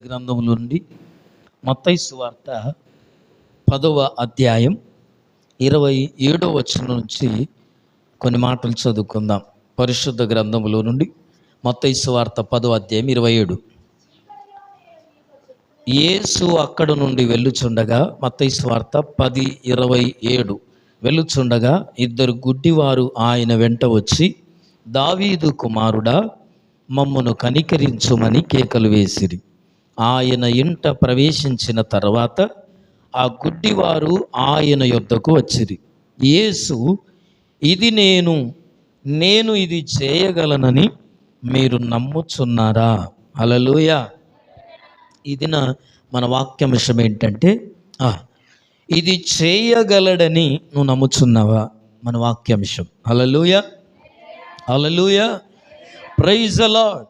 గ్రంథముల నుండి మత్తయి సువార్త 10వ అధ్యాయం 27వ వచనం నుంచి కొన్ని మాటలు చదువుకుందాం. పరిశుద్ధ గ్రంథములో నుండి మత్తయి సువార్త 10వ అధ్యాయం 27. యేసు అక్కడ నుండి వెళ్ళుచుండగా, మత్తయి సువార్త 10:27 వెళ్ళుచుండగా ఇద్దరు గుడ్డివారు ఆయన వెంట వచ్చి, దావీదు కుమారుడా, మమ్మను కనికరించుమని కేకలు వేసిరి. ఆయన ఇంట ప్రవేశించిన తర్వాత ఆ గుడ్డివారు ఆయన యొద్దకు వచ్చిరి. యేసు, ఇది నేను ఇది చేయగలనని మీరు నమ్ముచున్నారా? హల్లెలూయా. ఇది మన వాక్యాంశం ఏంటంటే, ఇది చేయగలడని నువ్వు నమ్ముచున్నావా? మన వాక్యాంశం. హల్లెలూయా, హల్లెలూయా, ప్రైజ్ ది లార్డ్.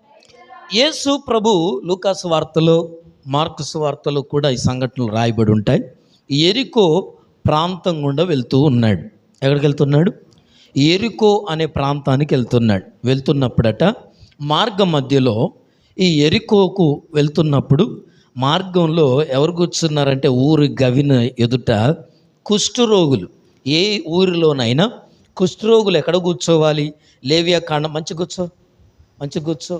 యేసు ప్రభు లూకాసు వార్తలో, మార్కు సువార్తలో కూడా ఈ సంఘటనలు రాయబడి ఉంటాయి. యెరికో ప్రాంతం గుండా వెళ్తూ ఉన్నాడు. ఎక్కడికి వెళ్తున్నాడు? యెరికో అనే ప్రాంతానికి వెళ్తున్నాడు. వెళ్తున్నప్పుడట మార్గం మధ్యలో, ఈ యెరికోకు వెళ్తున్నప్పుడు మార్గంలో ఎవరు కూర్చున్నారంటే, ఊరి గవిన ఎదుట కుష్ఠరోగులు. ఏ ఊరిలోనైనా కుష్ఠరోగులు ఎక్కడ కూర్చోవాలి? లేవియా కాండం. మంచి కూర్చో.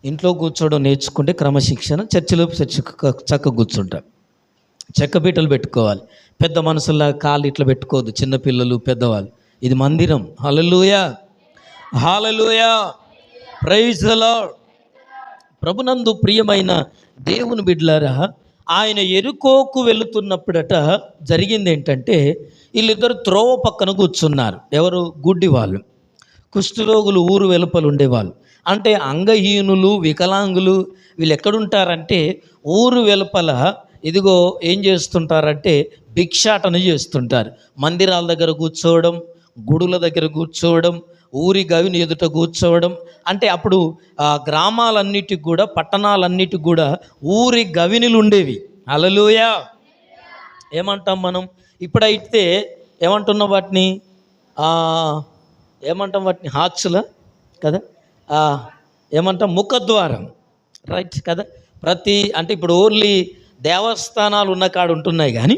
ఇంట్లో కూర్చోవడం నేర్చుకుంటే క్రమశిక్షణ, చర్చిలో చక్క కూర్చుంటారు. చెక్కపీటలు పెట్టుకోవాలి. పెద్ద మనుషుల్లా కాళ్ళు ఇట్లా పెట్టుకోవద్దు, చిన్నపిల్లలు పెద్దవాళ్ళు. ఇది మందిరం. హల్లెలూయా, హల్లెలూయా, ప్రైజ్ ది లార్డ్. ప్రభునందు ప్రియమైన దేవుని బిడ్డలారా, ఆయన యెరికోకు వెళుతున్నప్పుడట జరిగింది ఏంటంటే, వీళ్ళిద్దరు త్రోవ పక్కన కూర్చున్నారు. ఎవరు? గుడ్డి వాళ్ళు, కుష్ఠరోగులు, ఊరు వెలుపలు ఉండేవాళ్ళు. అంటే అంగహీనులు, వికలాంగులు వీళ్ళు ఎక్కడుంటారంటే ఊరు వెలుపల. ఇదిగో ఏం చేస్తుంటారంటే భిక్షాటన చేస్తుంటారు. మందిరాల దగ్గర కూర్చోవడం, గుడుల దగ్గర కూర్చోవడం, ఊరి గవిని ఎదుట కూర్చోవడం. అంటే అప్పుడు ఆ గ్రామాలన్నిటికి కూడా, పట్టణాలన్నిటికి కూడా ఊరి గవినులు ఉండేవి. హల్లెలూయా. ఏమంటాం మనం? ఇప్పుడైతే ఏమంటున్నాం వాటిని? హార్చ్లా కదా, ఏమంటాం? ముఖద్వారం, రైట్ కదా. అంటే ఇప్పుడు ఓన్లీ దేవస్థానాలు ఉన్న కాడ ఉంటున్నాయి కానీ,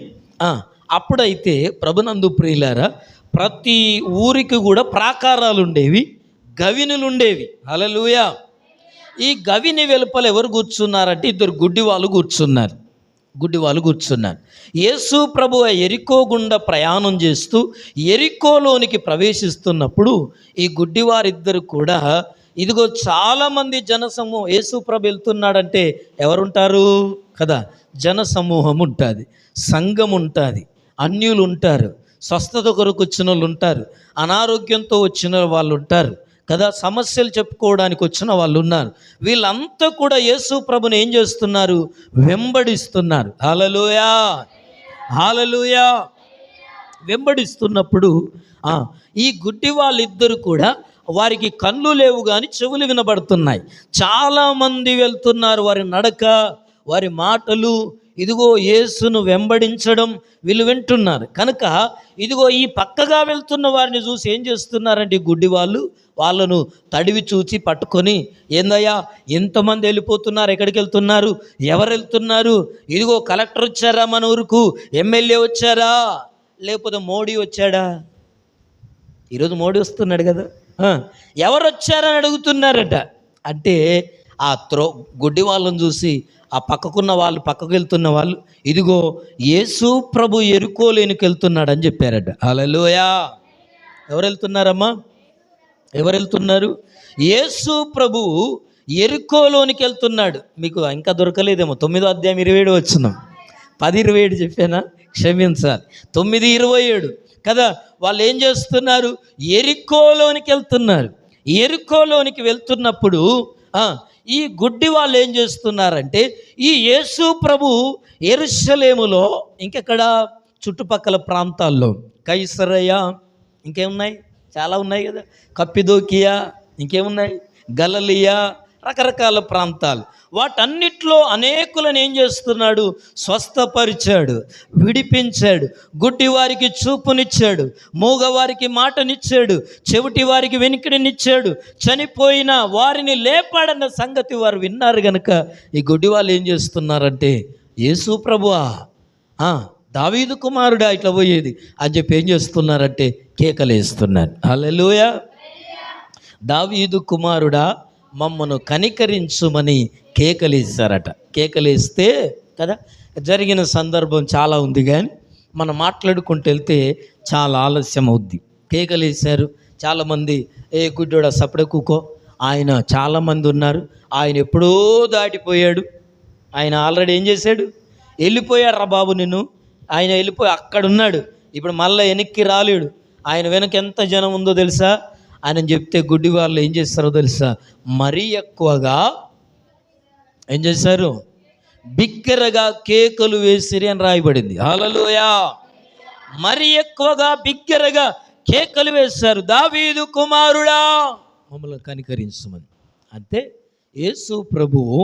అప్పుడైతే ప్రభునందు ప్రియులారా, ప్రతి ఊరికి కూడా ప్రాకారాలు ఉండేవి, గవినులు ఉండేవి. హల్లెలూయా. ఈ గవిని వెలుపల ఎవరు కూర్చున్నారంటే ఇద్దరు గుడ్డివాళ్ళు కూర్చున్నారు. యేసు ప్రభు యెరికో గుండా ప్రయాణం చేస్తూ యెరికోలోనికి ప్రవేశిస్తున్నప్పుడు ఈ గుడ్డివారిద్దరు కూడా, ఇదిగో చాలామంది జనసమూహం, యేసు ప్రభు వెళ్తున్నాడంటే ఎవరుంటారు కదా? జనసమూహం ఉంటుంది, సంఘం ఉంటుంది, అన్యులు ఉంటారు, స్వస్థత కొరకు వచ్చిన వాళ్ళు ఉంటారు, అనారోగ్యంతో వచ్చిన వాళ్ళు ఉంటారు కదా, సమస్యలు చెప్పుకోవడానికి వచ్చిన వాళ్ళు ఉన్నారు. వీళ్ళంతా కూడా యేసు ప్రభుని ఏం చేస్తున్నారు? వెంబడిస్తున్నారు. హల్లెలూయా, హల్లెలూయా. వెంబడిస్తున్నప్పుడు ఈ గుడ్డి వాళ్ళిద్దరు కూడా, వారికి కళ్ళు లేవు కానీ చెవులు వినబడుతున్నాయి. చాలామంది వెళ్తున్నారు. వారి నడక, వారి మాటలు, ఇదిగో యేసును వెంబడించడం వీళ్ళు వింటున్నారు. కనుక ఇదిగో ఈ పక్కగా వెళ్తున్న వారిని చూసి ఏం చేస్తున్నారంటే ఈ గుడ్డి వాళ్ళను తడివి చూచి పట్టుకొని, ఏందయ్యా ఎంతమంది వెళ్ళిపోతున్నారు, ఎక్కడికి వెళ్తున్నారు, ఎవరు వెళ్తున్నారు? ఇదిగో కలెక్టర్ వచ్చారా మన ఊరుకు, ఎమ్మెల్యే వచ్చారా, లేకపోతే మోడీ వచ్చాడా? ఈరోజు మోడీ వస్తున్నాడు కదా, ఎవరు వచ్చారని అడుగుతున్నారట. అంటే ఆ గుడ్డి వాళ్ళని చూసి ఆ పక్కకున్న వాళ్ళు, పక్కకు వెళ్తున్న వాళ్ళు, ఇదిగో యేసు ప్రభు యెరికోలోనికి వెళ్తున్నాడు అని చెప్పారట. హల్లెలూయా. ఎవరు వెళ్తున్నారమ్మా? ఎవరు వెళ్తున్నారు? యేసు ప్రభు యెరికోలోనికి వెళ్తున్నాడు. మీకు ఇంకా దొరకలేదేమో. 9వ అధ్యాయం 27 వచనం. 10:27 చెప్పానా? క్షమించాలి. 9:27 కదా. వాళ్ళు ఏం చేస్తున్నారు? యెరికోలోనికి వెళ్తున్నారు. యెరికోలోనికి వెళ్తున్నప్పుడు ఈ గుడ్డి వాళ్ళు ఏం చేస్తున్నారంటే, ఈ యేసు ప్రభు యెరూషలేములో, ఇంకెక్కడ చుట్టుపక్కల ప్రాంతాల్లో కైసరయ, ఇంకేమున్నాయి? చాలా ఉన్నాయి కదా, కప్పిదోకియా, ఇంకేమున్నాయి? గలిలయ, రకరకాల ప్రాంతాలు. వాటన్నిట్లో అనేకులను ఏం చేస్తున్నాడు? స్వస్థపరిచాడు, విడిపించాడు, గుడ్డి వారికి చూపునిచ్చాడు, మూగవారికి మాటనిచ్చాడు, చెవిటి వారికి వెనుకడినిచ్చాడు, చనిపోయిన వారిని లేపాడన్న సంగతి వారు విన్నారు గనుక ఈ గుడ్డి వాళ్ళు ఏం చేస్తున్నారంటే, యేసు ప్రభువా, దావీదు కుమారుడా ఇట్లా పోయేది అని చెప్పి ఏం చేస్తున్నారంటే కేకలేస్తున్నారు. హల్లెలూయా. దావీదు కుమారుడా మమ్మను కనికరించుమని కేకలేస్తారట. కేకలేస్తే కదా, జరిగిన సందర్భం చాలా ఉంది, కానీ మనం మాట్లాడుకుంటూ వెళ్తే చాలా ఆలస్యం అవుద్ది. కేకలేశారు చాలామంది, ఏ గుడ్డోడా సపడే కూకో, ఆయన చాలామంది ఉన్నారు, ఆయన ఎప్పుడో దాటిపోయాడు, ఆయన ఆల్రెడీ ఏం చేశాడు, వెళ్ళిపోయాడు రా బాబు నిన్ను, ఆయన వెళ్ళిపోయి అక్కడున్నాడు, ఇప్పుడు మళ్ళీ వెనక్కి రాలేడు, ఆయన వెనక ఎంత జనం ఉందో తెలుసా ఆయన చెప్తే గుడ్డి వాళ్ళు ఏం చేస్తారో తెలుసా, మరీ ఎక్కువగా ఏం చేశారు, బిగ్గరగా కేకలు వేసిరి అని రాయబడింది. హల్లెలూయా. మరీ ఎక్కువగా బిగ్గరగా కేకలు వేశారు, దావీదు కుమారుడా మమ్మల్ని కనికరించమని. అంతే యేసు ప్రభువు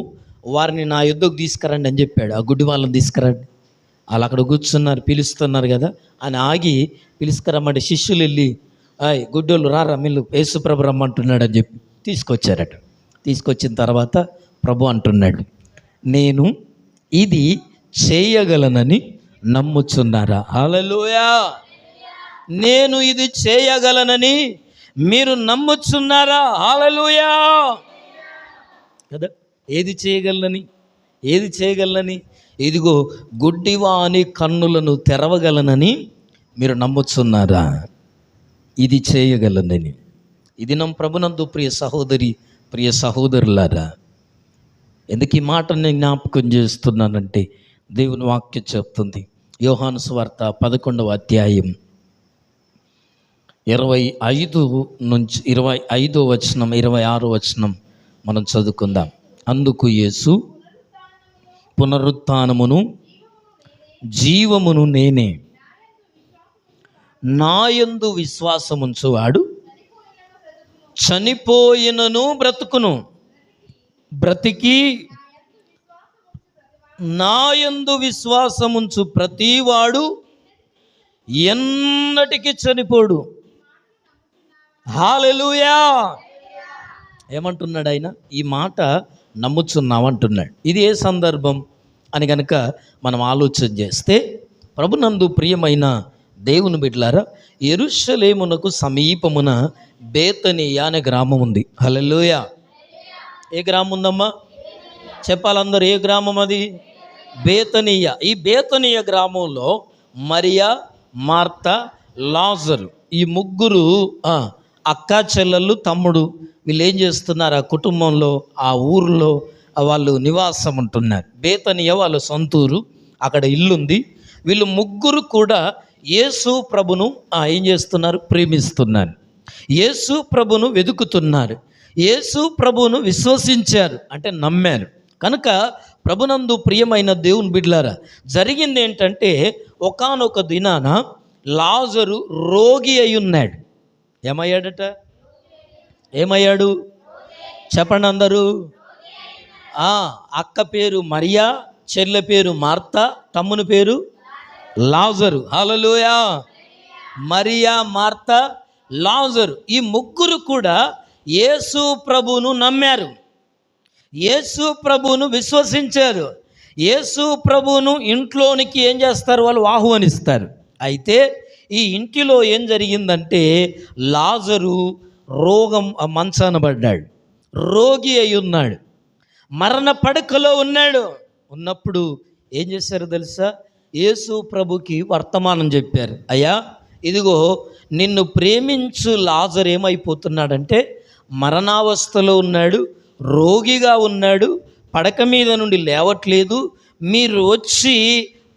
వారిని నా యుద్ధకు తీసుకురండి అని చెప్పాడు. ఆ గుడ్డి వాళ్ళని తీసుకురండి, వాళ్ళు అక్కడ కూర్చున్నారు, పిలుస్తున్నారు కదా అని ఆగి పిలుచుకురమ్మంటే శిష్యులు వెళ్ళి, గుడ్డోళ్ళు రారా మిల్లు యేసు ప్రభు రమ్మంటున్నాడు అని చెప్పి తీసుకొచ్చారట. తీసుకొచ్చిన తర్వాత ప్రభు అంటున్నాడు, నేను ఇది చేయగలనని నమ్ముచున్నారా? హల్లెలూయా. నేను ఇది చేయగలనని మీరు నమ్ముచున్నారా? హల్లెలూయా కదా. ఏది చేయగలనని, ఇదిగో గుడ్డివాని కన్నులను తెరవగలనని మీరు నమ్ముచున్నారా? ఇది చేయగలనని. ఇది నమ్మ ప్రభునందు ప్రియ సహోదరి, ప్రియ సహోదరులారా, ఎందుకు ఈ మాట నేను జ్ఞాపకం చేస్తున్నానంటే, దేవుని వాక్యం చెప్తుంది, యోహాను సువార్త 11వ అధ్యాయం 25 వచనం 26 వచనం మనం చదువుకుందాం. అందుకు యేసు, పునరుత్థానమును జీవమును నేనే, నాయందు విశ్వాసముంచువాడు చనిపోయినను బ్రతుకును, బ్రతికి నాయందు విశ్వాసముంచు ప్రతివాడు ఎన్నటికి చనిపోడు. హల్లెలూయా. ఏమంటున్నాడు ఆయన? ఈ మాట నమ్ముచున్నామంటున్నాడు. ఇది ఏ సందర్భం అని కనుక మనం ఆలోచన చేస్తే, ప్రభునందు ప్రియమైన దేవుని బిడ్డలారా, యెరూషలేమునకు సమీపమున బేతనియ అనే గ్రామం ఉంది. హల్లెలూయా. ఏ గ్రామం ఉందమ్మా? చెప్పాలందరూ, ఏ గ్రామం అది? బేతనియ. ఈ బేతనియ గ్రామంలో మరియా, మార్త, లాజరు ఈ ముగ్గురు అక్క చెల్లెళ్ళు, తమ్ముడు, వీళ్ళు ఏం చేస్తున్నారు, ఆ కుటుంబంలో ఆ ఊరిలో వాళ్ళు నివాసం ఉంటున్నారు. బేతనియ వాళ్ళ సొంతూరు, అక్కడ ఇల్లుంది. వీళ్ళు ముగ్గురు కూడా యేసు ప్రభును ఏం చేస్తున్నారు, ప్రేమిస్తున్నారు, యేసు ప్రభును వెతుకుతున్నారు, యేసు ప్రభును విశ్వసించారు, అంటే నమ్మారు. కనుక ప్రభునందు ప్రియమైన దేవుని బిడ్డలారా, జరిగింది ఏంటంటే, ఒకానొక దినాన లాజరు రోగి అయి ఉన్నాడు. ఏమయ్యాడు చెప్పండి అందరూ. అక్క పేరు మరియా, చెల్లె పేరు మార్త, తమ్ముని పేరు లాజరు. హల్లెలూయా. మరియా, మార్త, లాజరు ఈ ముగ్గురు కూడా యేసు ప్రభువును నమ్మారు, యేసు ప్రభువును విశ్వసించారు. యేసు ప్రభువును ఇంట్లోనికి ఏం చేస్తారు, వాళ్ళు ఆహ్వానిస్తారు. అయితే ఈ ఇంటిలో ఏం జరిగిందంటే, లాజరు రోగం మంచాన పడ్డాడు, రోగి అయి ఉన్నాడు, మరణ పడకలో ఉన్నప్పుడు ఏం చేశారు తెలుసా, యేసు ప్రభుకి వర్తమానం చెప్పారు. అయ్యా, ఇదిగో నిన్ను ప్రేమించు లాజరు ఏమైపోతున్నాడంటే మరణావస్థలో ఉన్నాడు, రోగిగా ఉన్నాడు, పడక మీద నుండి లేవట్లేదు, మీరు వచ్చి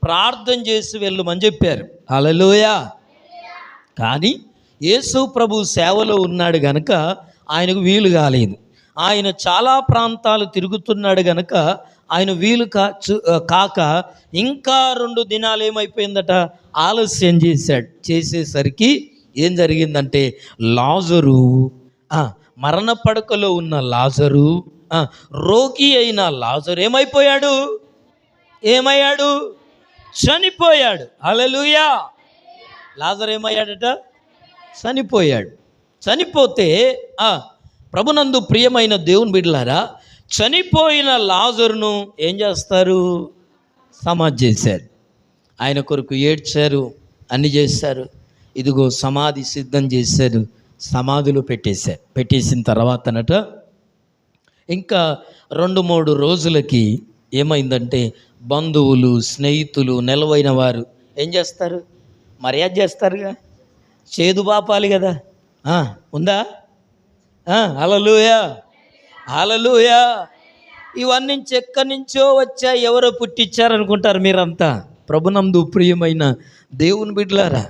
ప్రార్థన చేసి వెళ్ళమని చెప్పారు. హల్లెలూయా. కానీ యేసు ప్రభు సేవలో ఉన్నాడు గనక ఆయనకు వీలు కాలేదు. ఆయన చాలా ప్రాంతాలు తిరుగుతున్నాడు గనక ఆయన వీలు కాక ఇంకా 2 దినాలు ఏమైపోయిందట, ఆలస్యం చేసేసరికి ఏం జరిగిందంటే, లాజరు మరణ పడకలో ఉన్న లాజరు ఆ, రోగి అయిన లాజరు ఏమయ్యాడు? చనిపోయాడు. హల్లెలూయా. లాజరు ఏమయ్యాడట? చనిపోయాడు. చనిపోతే ఆ, ప్రభునందు ప్రియమైన దేవుని బిడ్డలారా, చనిపోయిన లాజరును ఏం చేస్తారు? సమాధి చేశారు. ఆయన కొరకు ఏడ్చారు, అన్ని చేశారు. ఇదిగో సమాధి సిద్ధం చేశారు, సమాధిలో పెట్టేసిన తర్వాతనట ఇంకా 2-3 రోజులకి ఏమైందంటే బంధువులు, స్నేహితులు, నిలవైన వారు ఏం చేస్తారు? మర్యాద చేస్తారుగా, చేదు బాపాలి కదా. ఉందా? హల్లెలూయా, హల్లెలూయా. ఇవన్నీ ఎక్కడి నుంచో వచ్చా, ఎవరో పుట్టించారనుకుంటారు మీరంతా. ప్రభునందు ప్రియమైన దేవుని బిడ్డలారా,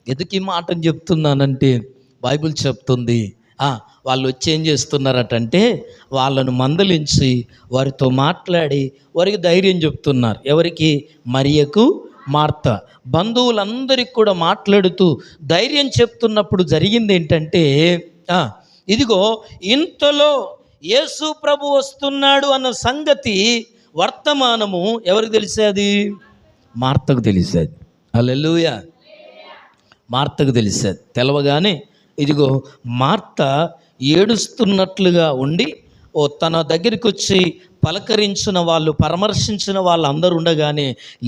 ఎందుకు ఈ మాటను చెప్తున్నానంటే బైబిల్ చెప్తుంది, వాళ్ళు వచ్చి ఏం చేస్తున్నారటంటే వాళ్ళను మందలించి వారితో మాట్లాడి వారికి ధైర్యం చెప్తున్నారు. ఎవరికి? మరియకు, మార్త బంధువులందరికీ కూడా మాట్లాడుతూ ధైర్యం చెప్తున్నప్పుడు జరిగింది ఏంటంటే, ఇదిగో ఇంతలో యేసు ప్రభు వస్తున్నాడు అన్న సంగతి వర్తమానము ఎవరికి తెలిసేది? మార్తకు తెలిసేది. హల్లెలూయా. మార్తకు తెలిసేది. తెలవగానే ఇదిగో మార్త ఏడుస్తున్నట్లుగా ఉండి తన దగ్గరికి వచ్చి పలకరించిన వాళ్ళు, పరామర్శించిన వాళ్ళు అందరూ ఉండగానే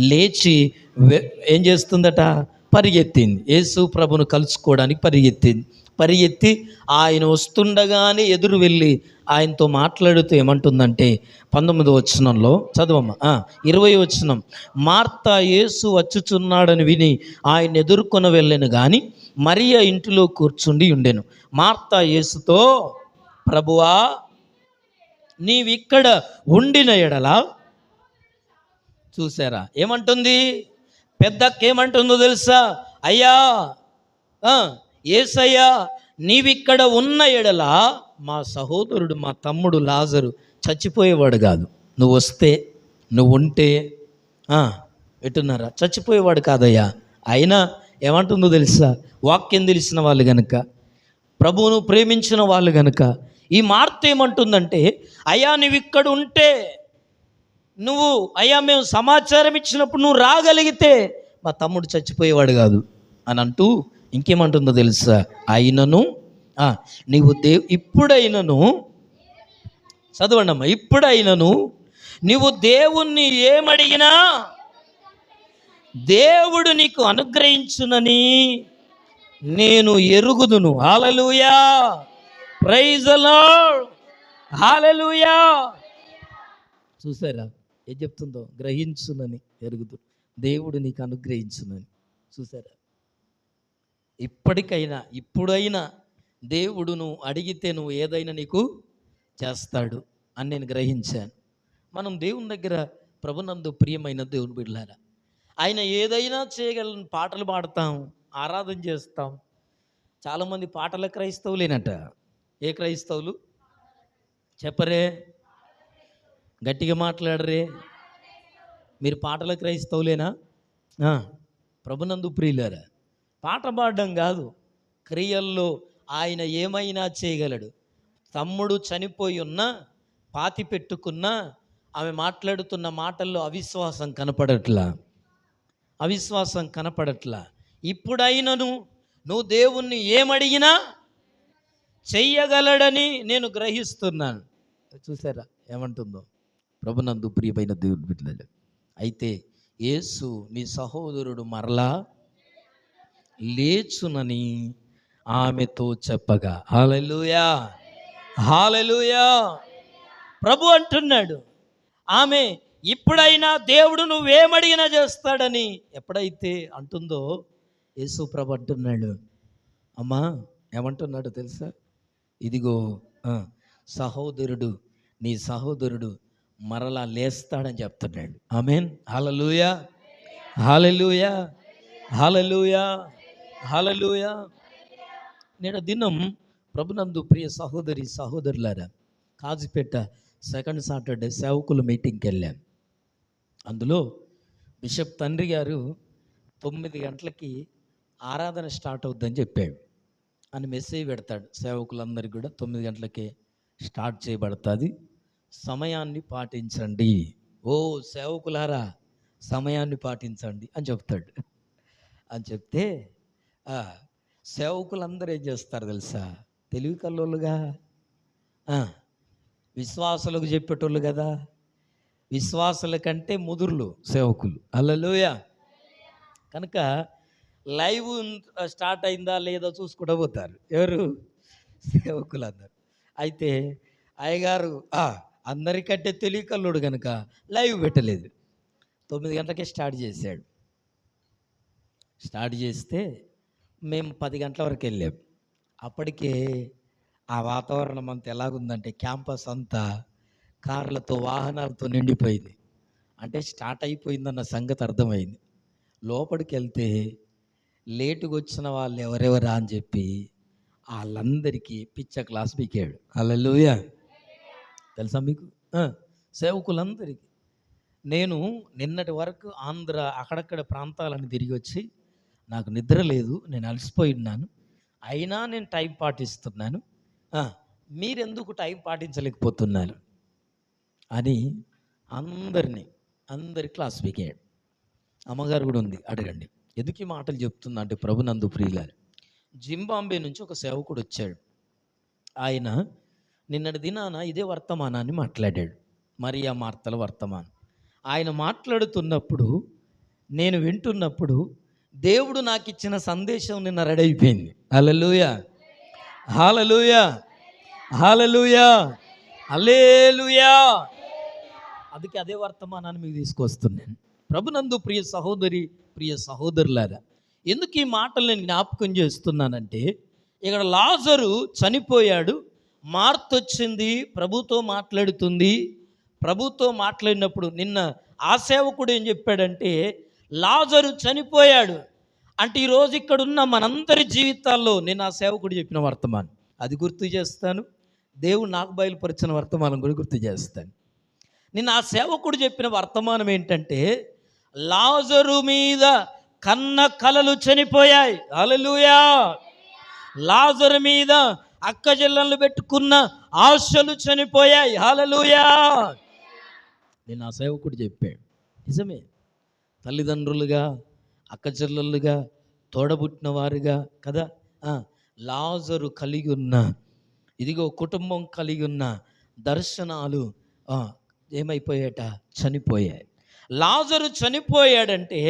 లేచి ఏం చేస్తుందట? పరిగెత్తింది. యేసు ప్రభును కలుసుకోవడానికి పరిగెత్తి ఆయన వస్తుండగానే ఎదురు వెళ్ళి ఆయనతో మాట్లాడుతూ ఏమంటుందంటే 19వ వచనంలో చదవమ్మా. 20వ వచనం. మార్త యేసు వచ్చుచున్నాడని విని ఆయన ఎదుర్కొని వెళ్ళాను కానీ మరియ ఇంటిలో కూర్చుండి ఉండెను. మార్త యేసుతో, ప్రభువా, నీవిక్కడ ఉండిన ఎడలా, చూసారా ఏమంటుంది? పెద్దక్కేమంటుందో తెలుసా? అయ్యా, యేసయ్యా, నీవిక్కడ ఉన్న ఎడల మా సహోదరుడు, మా తమ్ముడు లాజరు చచ్చిపోయేవాడు కాదు. నువ్వు వస్తే, నువ్వు ఉంటే ఎట్టున్నారా? చచ్చిపోయేవాడు కాదయ్యా. అయినా ఏమంటుందో తెలుసా? వాక్యం తెలిసిన వాళ్ళు గనుక, ప్రభువును ప్రేమించిన వాళ్ళు గనుక ఈ మార్త ఏమంటుందంటే, అయ్యా నువ్వు ఇక్కడ ఉంటే, అయ్యా మేము సమాచారం ఇచ్చినప్పుడు నువ్వు రాగలిగితే మా తమ్ముడు చచ్చిపోయేవాడు కాదు అని అంటూ ఇంకేమంటుందో తెలుసా? అయినను నీవు ఇప్పుడైనను, చదవండి అమ్మా, ఇప్పుడైనను నీవు దేవుణ్ణి ఏమడిగినా దేవుడు నీకు అనుగ్రహించునని నేను ఎరుగుదును. హల్లెలూయా, ప్రైజ్ ది లార్డ్, హల్లెలూయా. చూసారా ఏం చెప్తుందో? గ్రహించునని ఎరుగుదు, దేవుడు నీకు అనుగ్రహించునని. చూసారా? ఇప్పుడైనా దేవుడు నువ్వు అడిగితే నువ్వు ఏదైనా నీకు చేస్తాడు అని నేను గ్రహించాను. మనం దేవుని దగ్గర, ప్రభునందు ప్రియమైన దేవుని బిడ్డలారా, ఆయన ఏదైనా చేయగలని పాటలు పాడతాం, ఆరాధన చేస్తాం. చాలామంది పాటల క్రైస్తవులేనట. ఏ క్రైస్తవులు చెప్పరే? గట్టిగా మాట్లాడరే. మీరు పాటల క్రైస్తవులేనా? ప్రభునందు ప్రియులారా, పాట పాడడం కాదు, క్రియల్లో ఆయన ఏమైనా చేయగలడు. తమ్ముడు చనిపోయి ఉన్నా, పాతి పెట్టుకున్నా, ఆమె మాట్లాడుతున్న మాటల్లో అవిశ్వాసం కనపడట్లా. ఇప్పుడైనను నువ్వు దేవుణ్ణి ఏమడిగినా చెయ్యగలడని నేను గ్రహిస్తున్నాను. చూసారా ఏమంటుందో? ప్రభునందు ప్రియమైన దేవుని బిడ్డలు, అయితే యేసు నీ సహోదరుడు మరలా లేచునని ఆమెతో చెప్పగా, హల్లెలూయా, హల్లెలూయా. ప్రభు అంటున్నాడు, ఆమె ఇప్పుడైనా దేవుడు నువ్వేమడిగినా చేస్తాడని ఎప్పుడైతే అంటుందో, యేసు ప్రభు అంటున్నాడు, అమ్మా ఏమంటున్నాడు తెలుసా? ఇదిగో నీ సహోదరుడు మరలా లేస్తాడని చెప్తున్నాడు. ఆమేన్, హల్లెలూయా, హల్లెలూయా, హల్లెలూయా, హల్లెలూయా. నేడు దినం ప్రభునందు ప్రియ సహోదరులారా, కాజీపేట సెకండ్ సాటర్డే సేవకుల మీటింగ్కి వెళ్ళాం. అందులో బిషప్ తండ్రి గారు 9 గంటలకి ఆరాధన స్టార్ట్ అవుద్దని చెప్పాడు అని మెసేజ్ పెడతాడు. సేవకులందరికీ కూడా 9 గంటలకే స్టార్ట్ చేయబడుతుంది, సమయాన్ని పాటించండి. ఓ సేవకులారా, సమయాన్ని పాటించండి అని చెప్తాడు. అని చెప్తే సేవకులందరూ ఏం చేస్తారు తెలుసా? తెలివి కల్లోళ్ళుగా, విశ్వాసులకు చెప్పేటోళ్ళు కదా. విశ్వాసుల కంటే ముదురులు సేవకులు. హల్లెలూయా. కనుక లైవ్ స్టార్ట్ అయిందా లేదా చూసుకుంటూ పోతారు. ఎవరు? సేవకులు అందరు. అయితే అయ్యగారు అందరికంటే తెలియకల్లోడు కనుక లైవ్ పెట్టలేదు. 9 గంటలకే స్టార్ట్ చేశాడు. స్టార్ట్ చేస్తే మేము 10 గంటల వరకు వెళ్ళాం. అప్పటికే ఆ వాతావరణం అంతా ఎలాగుందంటే క్యాంపస్ అంతా కార్లతో, వాహనాలతో నిండిపోయింది. అంటే స్టార్ట్ అయిపోయిందన్న సంగతి అర్థమైంది. లోపలికి వెళ్తే లేటుగా వచ్చిన వాళ్ళు ఎవరెవరా అని చెప్పి వాళ్ళందరికీ పిచ్చ క్లాస్ పీకాడు. హల్లెలూయా. తెలుసా మీకు? సేవకులందరికీ. నేను నిన్నటి వరకు ఆంధ్ర అక్కడక్కడ ప్రాంతాలను తిరిగి వచ్చి నాకు నిద్ర లేదు, నేను అలసిపోయి ఉన్నాను, అయినా నేను టైం పాటిస్తున్నాను, మీరెందుకు టైం పాటించలేకపోతున్నారు అని అందరి క్లాస్ పీకాడు. అమ్మగారు కూడా ఉంది, అడగండి. ఎందుకు ఈ మాటలు చెప్తున్నా అంటే ప్రభునందు ప్రియులారు, జింబాంబే నుంచి ఒక సేవకుడు వచ్చాడు. ఆయన నిన్నటి దినాన ఇదే వర్తమానాన్ని మాట్లాడాడు, మరియా మార్తల వర్తమానం. ఆయన మాట్లాడుతున్నప్పుడు నేను వింటున్నప్పుడు దేవుడు నాకు ఇచ్చిన సందేశం నిన్న రెడీ అయిపోయింది. హల్లెలూయా, హల్లెలూయా, హల్లెలూయా, హల్లెలూయా. అందుకే అదే వర్తమానాన్ని మీకు తీసుకొస్తున్నాను. ప్రభునందు ప్రియ సహోదరి, ప్రియ సహోదరులారా, ఎందుకు ఈ మాటలు నేను జ్ఞాపకం చేస్తున్నానంటే, ఇక్కడ లాజరు చనిపోయాడు, మార్త వచ్చింది, ప్రభుతో మాట్లాడుతుంది. ప్రభుతో మాట్లాడినప్పుడు నిన్న ఆ సేవకుడు ఏం చెప్పాడంటే, లాజరు చనిపోయాడు అంటే ఈరోజు ఇక్కడున్న మనందరి జీవితాల్లో నేను ఆ సేవకుడు చెప్పిన వర్తమానం అది గుర్తు చేస్తాను. దేవుడు నాకు బయలుపరిచిన వర్తమానం కూడా గుర్తు చేస్తాను. నిన్న ఆ సేవకుడు చెప్పిన వర్తమానం ఏంటంటే, లాజరు మీద కన్న కలలు చనిపోయాయి. హల్లెలూయా. లాజరు మీద అక్క చెల్లెళ్ళు పెట్టుకున్న ఆశలు చనిపోయాయి. హల్లెలూయా. నేను ఆ సేవకుడు చెప్పాడు. నిజమే. తల్లిదండ్రులుగా, అక్క చెల్లెళ్ళుగా, తోడబుట్టిన వారుగా కదా, లాజరు కలిగి ఉన్న, ఇదిగో కుటుంబం కలిగి ఉన్న దర్శనాలు ఏమైపోయాట? చనిపోయాయి. లాజరు చనిపోయాడంటే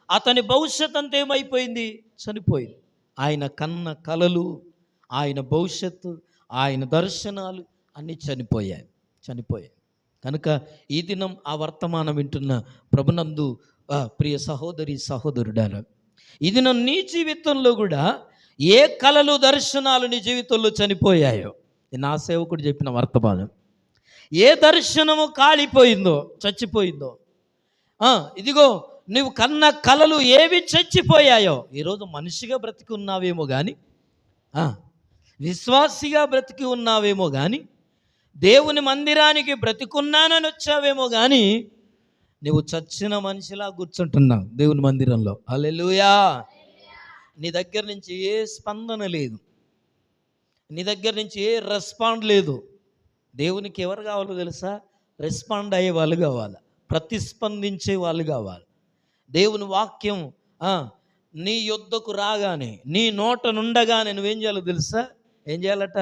అతని భవిష్యత్ అంతా ఏమైపోయింది? చనిపోయింది. ఆయన కన్న కలలు, ఆయన భవిష్యత్తు, ఆయన దర్శనాలు అన్నీ చనిపోయాయి. కనుక ఈ దినం ఆ వర్తమానం వింటున్న ప్రభునందు ప్రియ సహోదరి, సహోదరుడారా, ఈ దినం నీ జీవితంలో కూడా ఏ కలలు, దర్శనాలు నీ జీవితంలో చనిపోయాయో నా సేవకుడు చెప్పిన వర్తమానం. ఏ దర్శనము కాలిపోయిందో, చచ్చిపోయిందో, ఇదిగో నువ్వు కన్న కలలు ఏవి చచ్చిపోయాయో, ఈరోజు మనిషిగా బ్రతికి ఉన్నావేమో కానీ, విశ్వాసిగా బ్రతికి ఉన్నావేమో కానీ, దేవుని మందిరానికి బ్రతికున్నానని వచ్చావేమో కానీ, నువ్వు చచ్చిన మనిషిలా కూర్చుంటున్నావు దేవుని మందిరంలో. హల్లెలూయా. నీ దగ్గర నుంచి ఏ స్పందన లేదు, నీ దగ్గర నుంచి ఏ రెస్పాండ్ లేదు. దేవునికి ఎవరు కావాలో తెలుసా? రెస్పాండ్ అయ్యే వాళ్ళు కావాలి, ప్రతిస్పందించే వాళ్ళు కావాలి. దేవుని వాక్యం నీ యొద్దకు రాగానే, నీ నోట నుండగానే నువ్వేం చేయాలో తెలుసా? ఏం చేయాలట?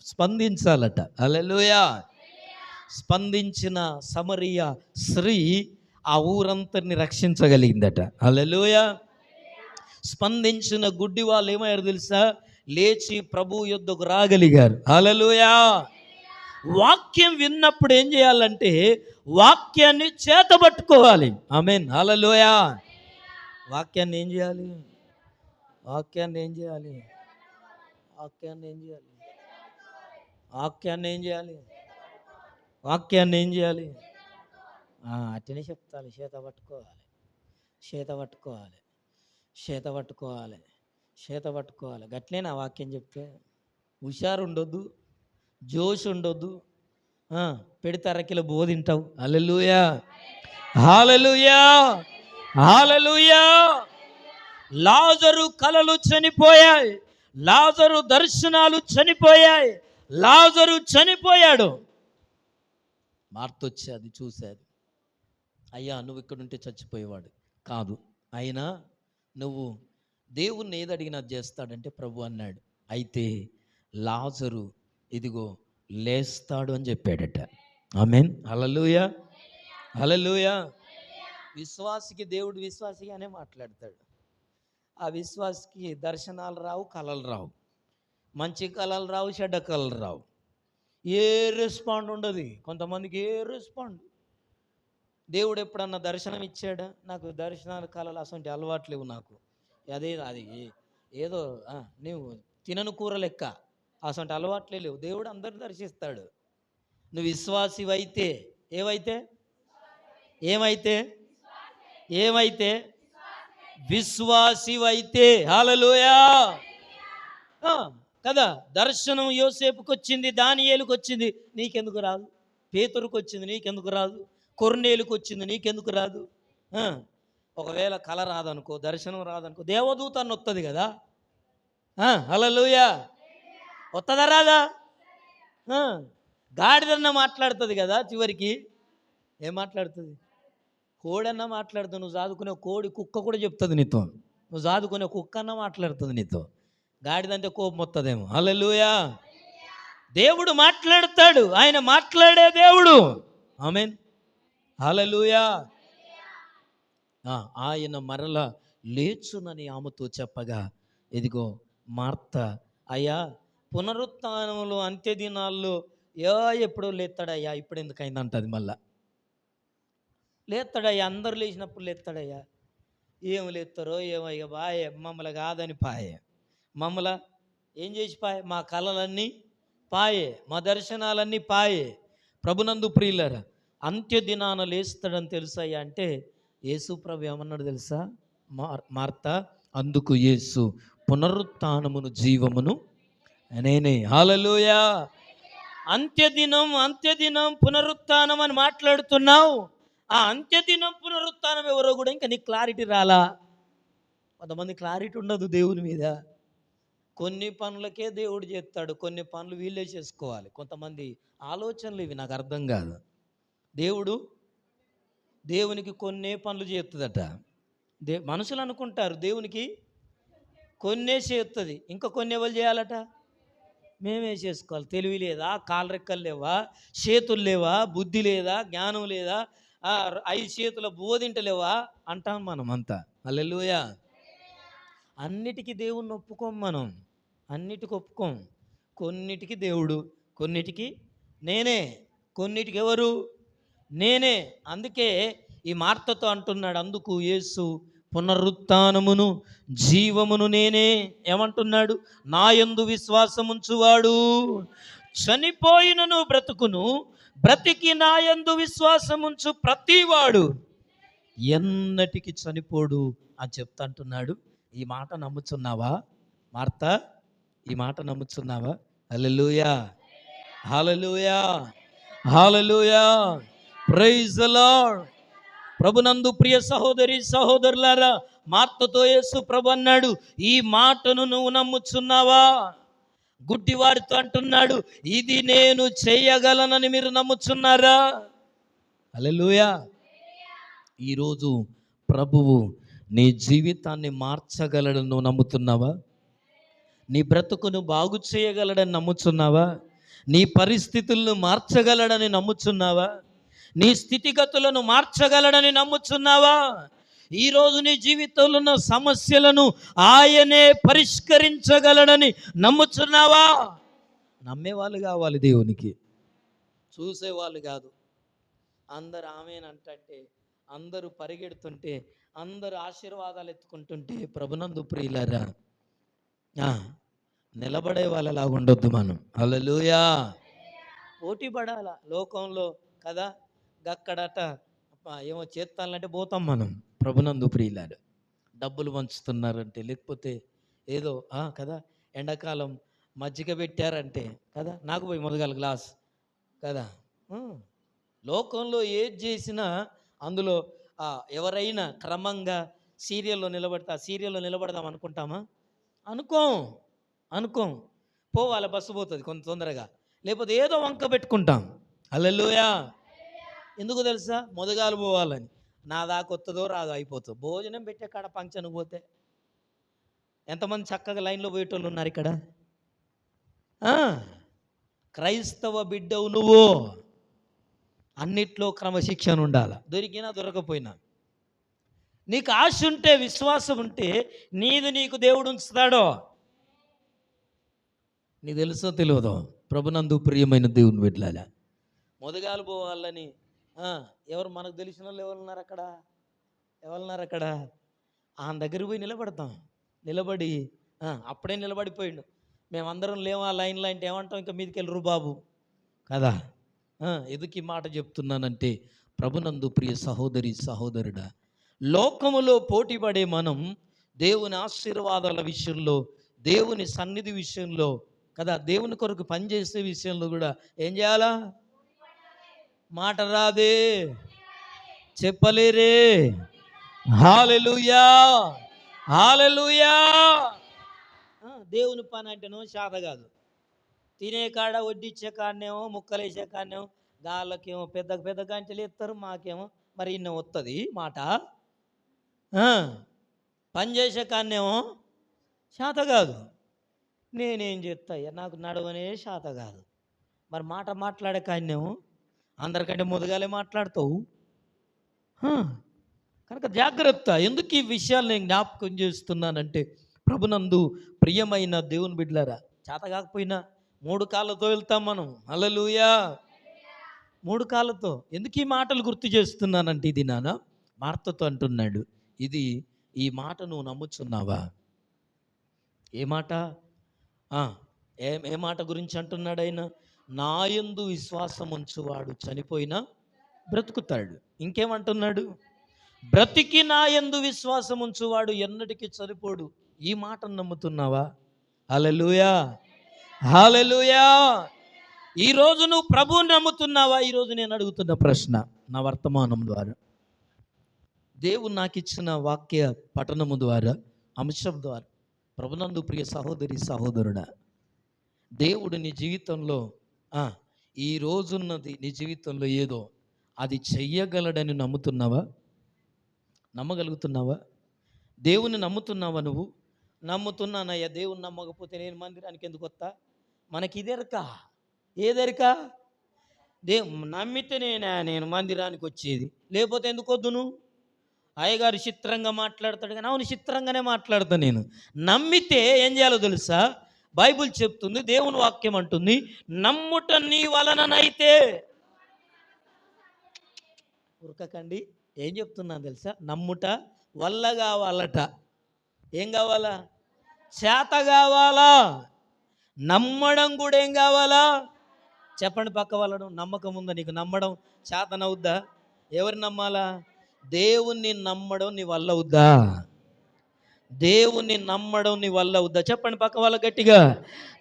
స్పందించాలట. హల్లెలూయా. స్పందించిన సమరయ స్త్రీ ఆ ఊరంతరిని రక్షించగలిగిందట. హల్లెలూయా. స్పందించిన గుడ్డి వాళ్ళు ఏమయ్యారు తెలుసా? లేచి ప్రభు యొద్దకు రాగలిగారు. హల్లెలూయా. వాక్యం విన్నప్పుడు ఏం చేయాలంటే వాక్యాన్ని చేతబట్టుకోవాలి. ఆమేన్. హల్లెలూయా. వాక్యాన్ని ఏం చేయాలి? వాక్యాన్ని ఏం చేయాలి? వాక్యాన్ని ఏం చేయాలి? వాక్యాన్ని ఏం చేయాలి? వాక్యాన్ని ఏం చేయాలి? అట్టనే చెప్తాను. చేత పట్టుకోవాలి, చేత పట్టుకోవాలి, చేత పట్టుకోవాలి, చేత పట్టుకోవాలి. గట్లేనా వాక్యం చెప్తే? హుషారు ఉండొద్దు, జోష్ ఉండొద్దు, పెడితే అరకిలో బోధింటావు. హల్లెలూయా, హల్లెలూయా, హల్లెలూయా. లాజరు కలలు చనిపోయాయి, లాజరు దర్శనాలు చనిపోయాయి, లాజరు చనిపోయాడు. మార్త వచ్చి అది చూసేది. అయ్యా నువ్వు ఇక్కడ ఉంటే చచ్చిపోయేవాడు కాదు, అయినా నువ్వు దేవుణ్ణి ఏది అడిగినా చేస్తాడంటే ప్రభు అన్నాడు. అయితే లాజరు ఇదిగో లేస్తాడు అని చెప్పాడట. ఆమేన్, హల్లెలూయా, హల్లెలూయా. విశ్వాసికి దేవుడు విశ్వాసిగానే మాట్లాడతాడు. ఆ విశ్వాసికి దర్శనాలు రావు, కలలు రావు, మంచి కలలు రావు, చెడ్డ కలలు రావు, ఏ రెస్పాండ్ ఉండదు. కొంతమందికి ఏ రెస్పాండ్. దేవుడు ఎప్పుడన్నా దర్శనం ఇచ్చాడా? నాకు దర్శనాలు కలలు అసలు అలవాట్లేవు నాకు. అదే అది ఏదో నీవు తినను కూర లెక్క అసలు అలవాట్లే లేవు. దేవుడు అందరు దర్శిస్తాడు. నువ్వు విశ్వాసివైతే ఏమైతే విశ్వాసివైతే హల్లెలూయా కదా. దర్శనం యోసేపుకి వచ్చింది, దానియేలుకి వచ్చింది, నీకెందుకు రాదు? పేతురుకు వచ్చింది, నీకెందుకు రాదు? కొర్నేలుకు వచ్చింది, నీకెందుకు రాదు? ఒకవేళ కల రాదనుకో, దర్శనం రాదనుకో, దేవదూత అని వస్తుంది కదా. హల్లెలూయా, వస్తుందా రాదా? గాడిదన్న మాట్లాడుతుంది కదా. చివరికి ఏం మాట్లాడుతుంది? కోడన్నా మాట్లాడుతుంది. నువ్వు చదువుకునే కోడి కుక్క కూడా చెప్తుంది నీతో. నువ్వు చదువుకునే కుక్క అన్న మాట్లాడుతుంది నీతో. గాడిదంటే కోపం వస్తుందేమో. హల్లెలూయా. దేవుడు మాట్లాడతాడు, ఆయన మాట్లాడే దేవుడు. ఆమేన్, హల్లెలూయా. ఆయన మరల లేచునని ఆమెతో చెప్పగా, ఇదిగో మార్త, అయ్యా పునరుత్థానంలో అంత్య దినాల్లో ఎప్పుడో లేస్తాడయ్యా, ఇప్పుడు ఎందుకైంది అంటది. మళ్ళా లేస్తాడయ్యా, అందరూ లేచినప్పుడు లేస్తాడయ్యా. ఏం లేస్తారో ఏమయ్యా, బాయే మమ్మల్ని కాదని పాయే, మమ్మల్ని ఏం చేసి పాయే, మా కళలన్నీ పాయే, మా దర్శనాలన్నీ పాయే. ప్రభునందు ప్రియులారా, అంత్య దినాన లేస్తాడని తెలుసయ్యా అంటే యేసు ప్రభు ఏమన్నాడు తెలుసా? మార్త అందుకు యేసు, పునరుత్థానమును జీవమును నేనే. హల్లెలూయా. అంత్యదినం పునరుత్థానం అని మాట్లాడుతున్నావు. ఆ అంత్యదినం పునరుత్థానం ఎవరో కూడా ఇంకా నీకు క్లారిటీ రాలా. కొంతమంది క్లారిటీ ఉండదు దేవుని మీద. కొన్ని పనులకే దేవుడు చేస్తాడు, కొన్ని పనులు వీళ్ళే చేసుకోవాలి. కొంతమంది ఆలోచనలు ఇవి నాకు అర్థం కాదు. దేవునికి కొన్నే పనులు చేస్తుందట. మనుషులు అనుకుంటారు దేవునికి కొన్నే చేస్తుంది, ఇంకా కొన్ని ఎవరు చేయాలట? మేమే చేసుకోవాలి. తెలివి లేదా, కాలు రెక్కలు లేవా, చేతులు లేవా, బుద్ధి లేదా, జ్ఞానం లేదా, 5 చేతుల బోధింటలేవా అంటాం మనం అంతా. హల్లెలూయా. అన్నిటికీ దేవుణ్ణి ఒప్పుకోం మనం, అన్నిటికి ఒప్పుకోం. కొన్నిటికి దేవుడు, కొన్నిటికి నేనే, కొన్నిటికి ఎవరు? నేనే. అందుకే ఈ మార్తతో అంటున్నాడు, అందుకు యేసు పునరుత్థానమును జీవమును నేనే. ఏమంటున్నాడు? నా యందు విశ్వాసముంచువాడు చనిపోయినను బ్రతుకును, బ్రతికి నా యందు విశ్వాసముంచు ప్రతివాడు ఎన్నటికి చనిపోడు అని చెప్తా అంటున్నాడు. ఈ మాట నమ్ముచున్నావా మార్త? ఈ మాట నమ్ముచున్నావా? Hallelujah, hallelujah, hallelujah. Praise the Lord. ప్రభునందు ప్రియ సహోదరి సహోదరులారా, మార్తతో యేసు ప్రభు అన్నాడు, ఈ మాటను నువ్వు నమ్ముచున్నావా? గుడ్డివారితో అంటున్నాడు, ఇది నేను చేయగలనని మీరు నమ్ముచున్నారా? హల్లెలూయా. ఈరోజు ప్రభువు నీ జీవితాన్ని మార్చగలడని నువ్వు నమ్ముతున్నావా? నీ బ్రతుకును బాగు చేయగలడని నమ్ముచున్నావా? నీ పరిస్థితులను మార్చగలడని నమ్ముచున్నావా? నీ స్థితిగతులను మార్చగలడని నమ్ముచున్నావా? ఈరోజు నీ జీవితంలో ఉన్న సమస్యలను ఆయనే పరిష్కరించగలడని నమ్ముచున్నావా? నమ్మేవాళ్ళు కావాలి దేవునికి, చూసేవాళ్ళు కాదు. అందరు ఆమేనంటే, అందరూ పరిగెడుతుంటే, అందరూ ఆశీర్వాదాలు ఎత్తుకుంటుంటే, ప్రభునందు ప్రియులారా నిలబడే వాళ్ళలాగా ఉండొద్దు మనం. హల్లెలూయా. పోటీ పడాల లోకంలో కదా. గక్కడట ఏమో చేస్తానంటే పోతాం మనం. ప్రభునందు ప్రియులారా, డబ్బులు పంచుతున్నారంటే, లేకపోతే ఏదో కదా, ఎండాకాలం మజ్జిగ పెట్టారంటే కదా, నాకు పోయి మొదగల గ్లాస్ కదా. లోకంలో ఏది చేసినా అందులో ఎవరైనా క్రమంగా సీరియల్లో నిలబడితే ఆ సీరియల్లో నిలబడదాం అనుకుంటామా? అనుకోం. పోవాలి, బస్సు పోతుంది కొంత తొందరగా, లేకపోతే ఏదో వంక పెట్టుకుంటాం. హల్లెలూయా. ఎందుకు తెలుసా? మొదగాలు పోవాలని. నా దాకా వస్తుందో రాదో అయిపోతుంది. భోజనం పెట్టే కాడ ఫంక్షన్కి పోతే ఎంతమంది చక్కగా లైన్లో పోయేటోళ్ళు ఉన్నారు ఇక్కడ. క్రైస్తవ బిడ్డవు నువ్వు, అన్నిట్లో క్రమశిక్షణ ఉండాలి. దొరికినా దొరకపోయినా నీకు ఆశ ఉంటే, విశ్వాసం ఉంటే నీది నీకు దేవుడు ఉంచుతాడో. నీకు తెలుసో తెలియదో? ప్రభునందు ప్రియమైన దేవుని బిడ్డలారా, మొదగాలు పోవాలని ఎవరు మనకు తెలిసిన వాళ్ళు ఎవరున్నారు అక్కడ? ఆయన దగ్గరికి పోయి నిలబడతాం. నిలబడి అప్పుడే నిలబడిపోయిండు, మేమందరం లేవా లైన్లో అంటే ఏమంటాం? ఇంకా మీదకి వెళ్ళరు బాబు కదా. ఎందుకు ఈ మాట చెప్తున్నానంటే, ప్రభునందు ప్రియ సహోదరి సహోదరుడా, లోకములో పోటీ పడే మనం దేవుని ఆశీర్వాదాల విషయంలో, దేవుని సన్నిధి విషయంలో కదా, దేవుని కొరకు పనిచేసే విషయంలో కూడా ఏం చేయాలా? మాట రాదే, చెప్పలేరే. హల్లెలూయా, హల్లెలూయా. దేవుని పని అంటేనో శాత కాదు. తినే కాడ వడ్డిచ్చే కాడనేమో, ముక్కలు వేసే కాడనేమో, గాళ్ళకేమో పెద్ద పెద్ద గంటలు ఎత్తారు, మాకేమో మరి ఇన్న వస్తుంది మాట. పని చేసే కాడనేమో శాత కాదు. నేనేం చెప్తాయ్యా, నాకు నడవనే శాత కాదు. మరి మాట మాట్లాడే కాడనేమో అందరికంటే మొదగాలే మాట్లాడతావు. కనుక జాగ్రత్త. ఎందుకు ఈ విషయాలు నేను జ్ఞాపకం చేస్తున్నానంటే, ప్రభునందు ప్రియమైన దేవుని బిడ్డలారా, చేత కాకపోయినా 3 కాళ్ళతో వెళ్తాం మనం. హల్లెలూయా. 3 కాళ్ళతో. ఎందుకు ఈ మాటలు గుర్తు చేస్తున్నానంటే, ఇది నాన్న మార్తతో అంటున్నాడు, ఈ మాట నువ్వు నమ్ముచున్నావా? ఏ మాట? ఏ మాట గురించి అంటున్నాడు ఆయన? నా యందు విశ్వాసం ఉంచువాడు చనిపోయినా బ్రతుకుతాడు. ఇంకేమంటున్నాడు? బ్రతికి నా యందు విశ్వాసం ఉంచువాడు ఎన్నటికీ చనిపోడు. ఈ మాటను నమ్ముతున్నావా? హల్లెలూయా, హల్లెలూయా. ఈరోజు నువ్వు ప్రభువుని నమ్ముతున్నావా? ఈరోజు నేను అడుగుతున్న ప్రశ్న నా వర్తమానం ద్వారా, దేవుడు నాకు ఇచ్చిన వాక్య పఠనము ద్వారా, అంశం ద్వారా, ప్రభునందు ప్రియ సహోదరి సహోదరుడా, దేవుడు నీ జీవితంలో ఈ రోజున్నది నీ జీవితంలో ఏదో అది చెయ్యగలడని నమ్ముతున్నావా? నమ్మగలుగుతున్నావా? దేవుని నమ్ముతున్నావా? నువ్వు నమ్ముతున్నానయ్యా, దేవుని నమ్మకపోతే నేను మందిరానికి ఎందుకు వస్తా? మనకి ఇదేరక, ఏదెరక? నమ్మితే నేను మందిరానికి వచ్చేది, లేకపోతే ఎందుకు వద్దు? నువ్వు అయ్యగారు చిత్రంగా మాట్లాడతాడు కానీ, అవును చిత్రంగానే మాట్లాడతా. నేను నమ్మితే ఏం చేయాలో తెలుసా? బైబిల్ చెప్తుంది, దేవుని వాక్యం అంటుంది, నమ్ముట నీ వలననైతే. ఉరకకండి, ఏం చెప్తున్నాను తెలుసా? నమ్ముట వల్ల కావాలట. ఏం కావాలా? చేత కావాలా. నమ్మడం కూడా ఏం కావాలా? చెప్పండి పక్క వాళ్ళను, నమ్మకం ఉందా నీకు? నమ్మడం చేతనవుద్దా? ఎవరిని నమ్మాలా? దేవుణ్ణి నమ్మడం నీ వల్ల అవుద్దా? దేవుణ్ణి నమ్మడం నీ వల్ల అవుద్దా? చెప్పండి పక్క వాళ్ళ గట్టిగా,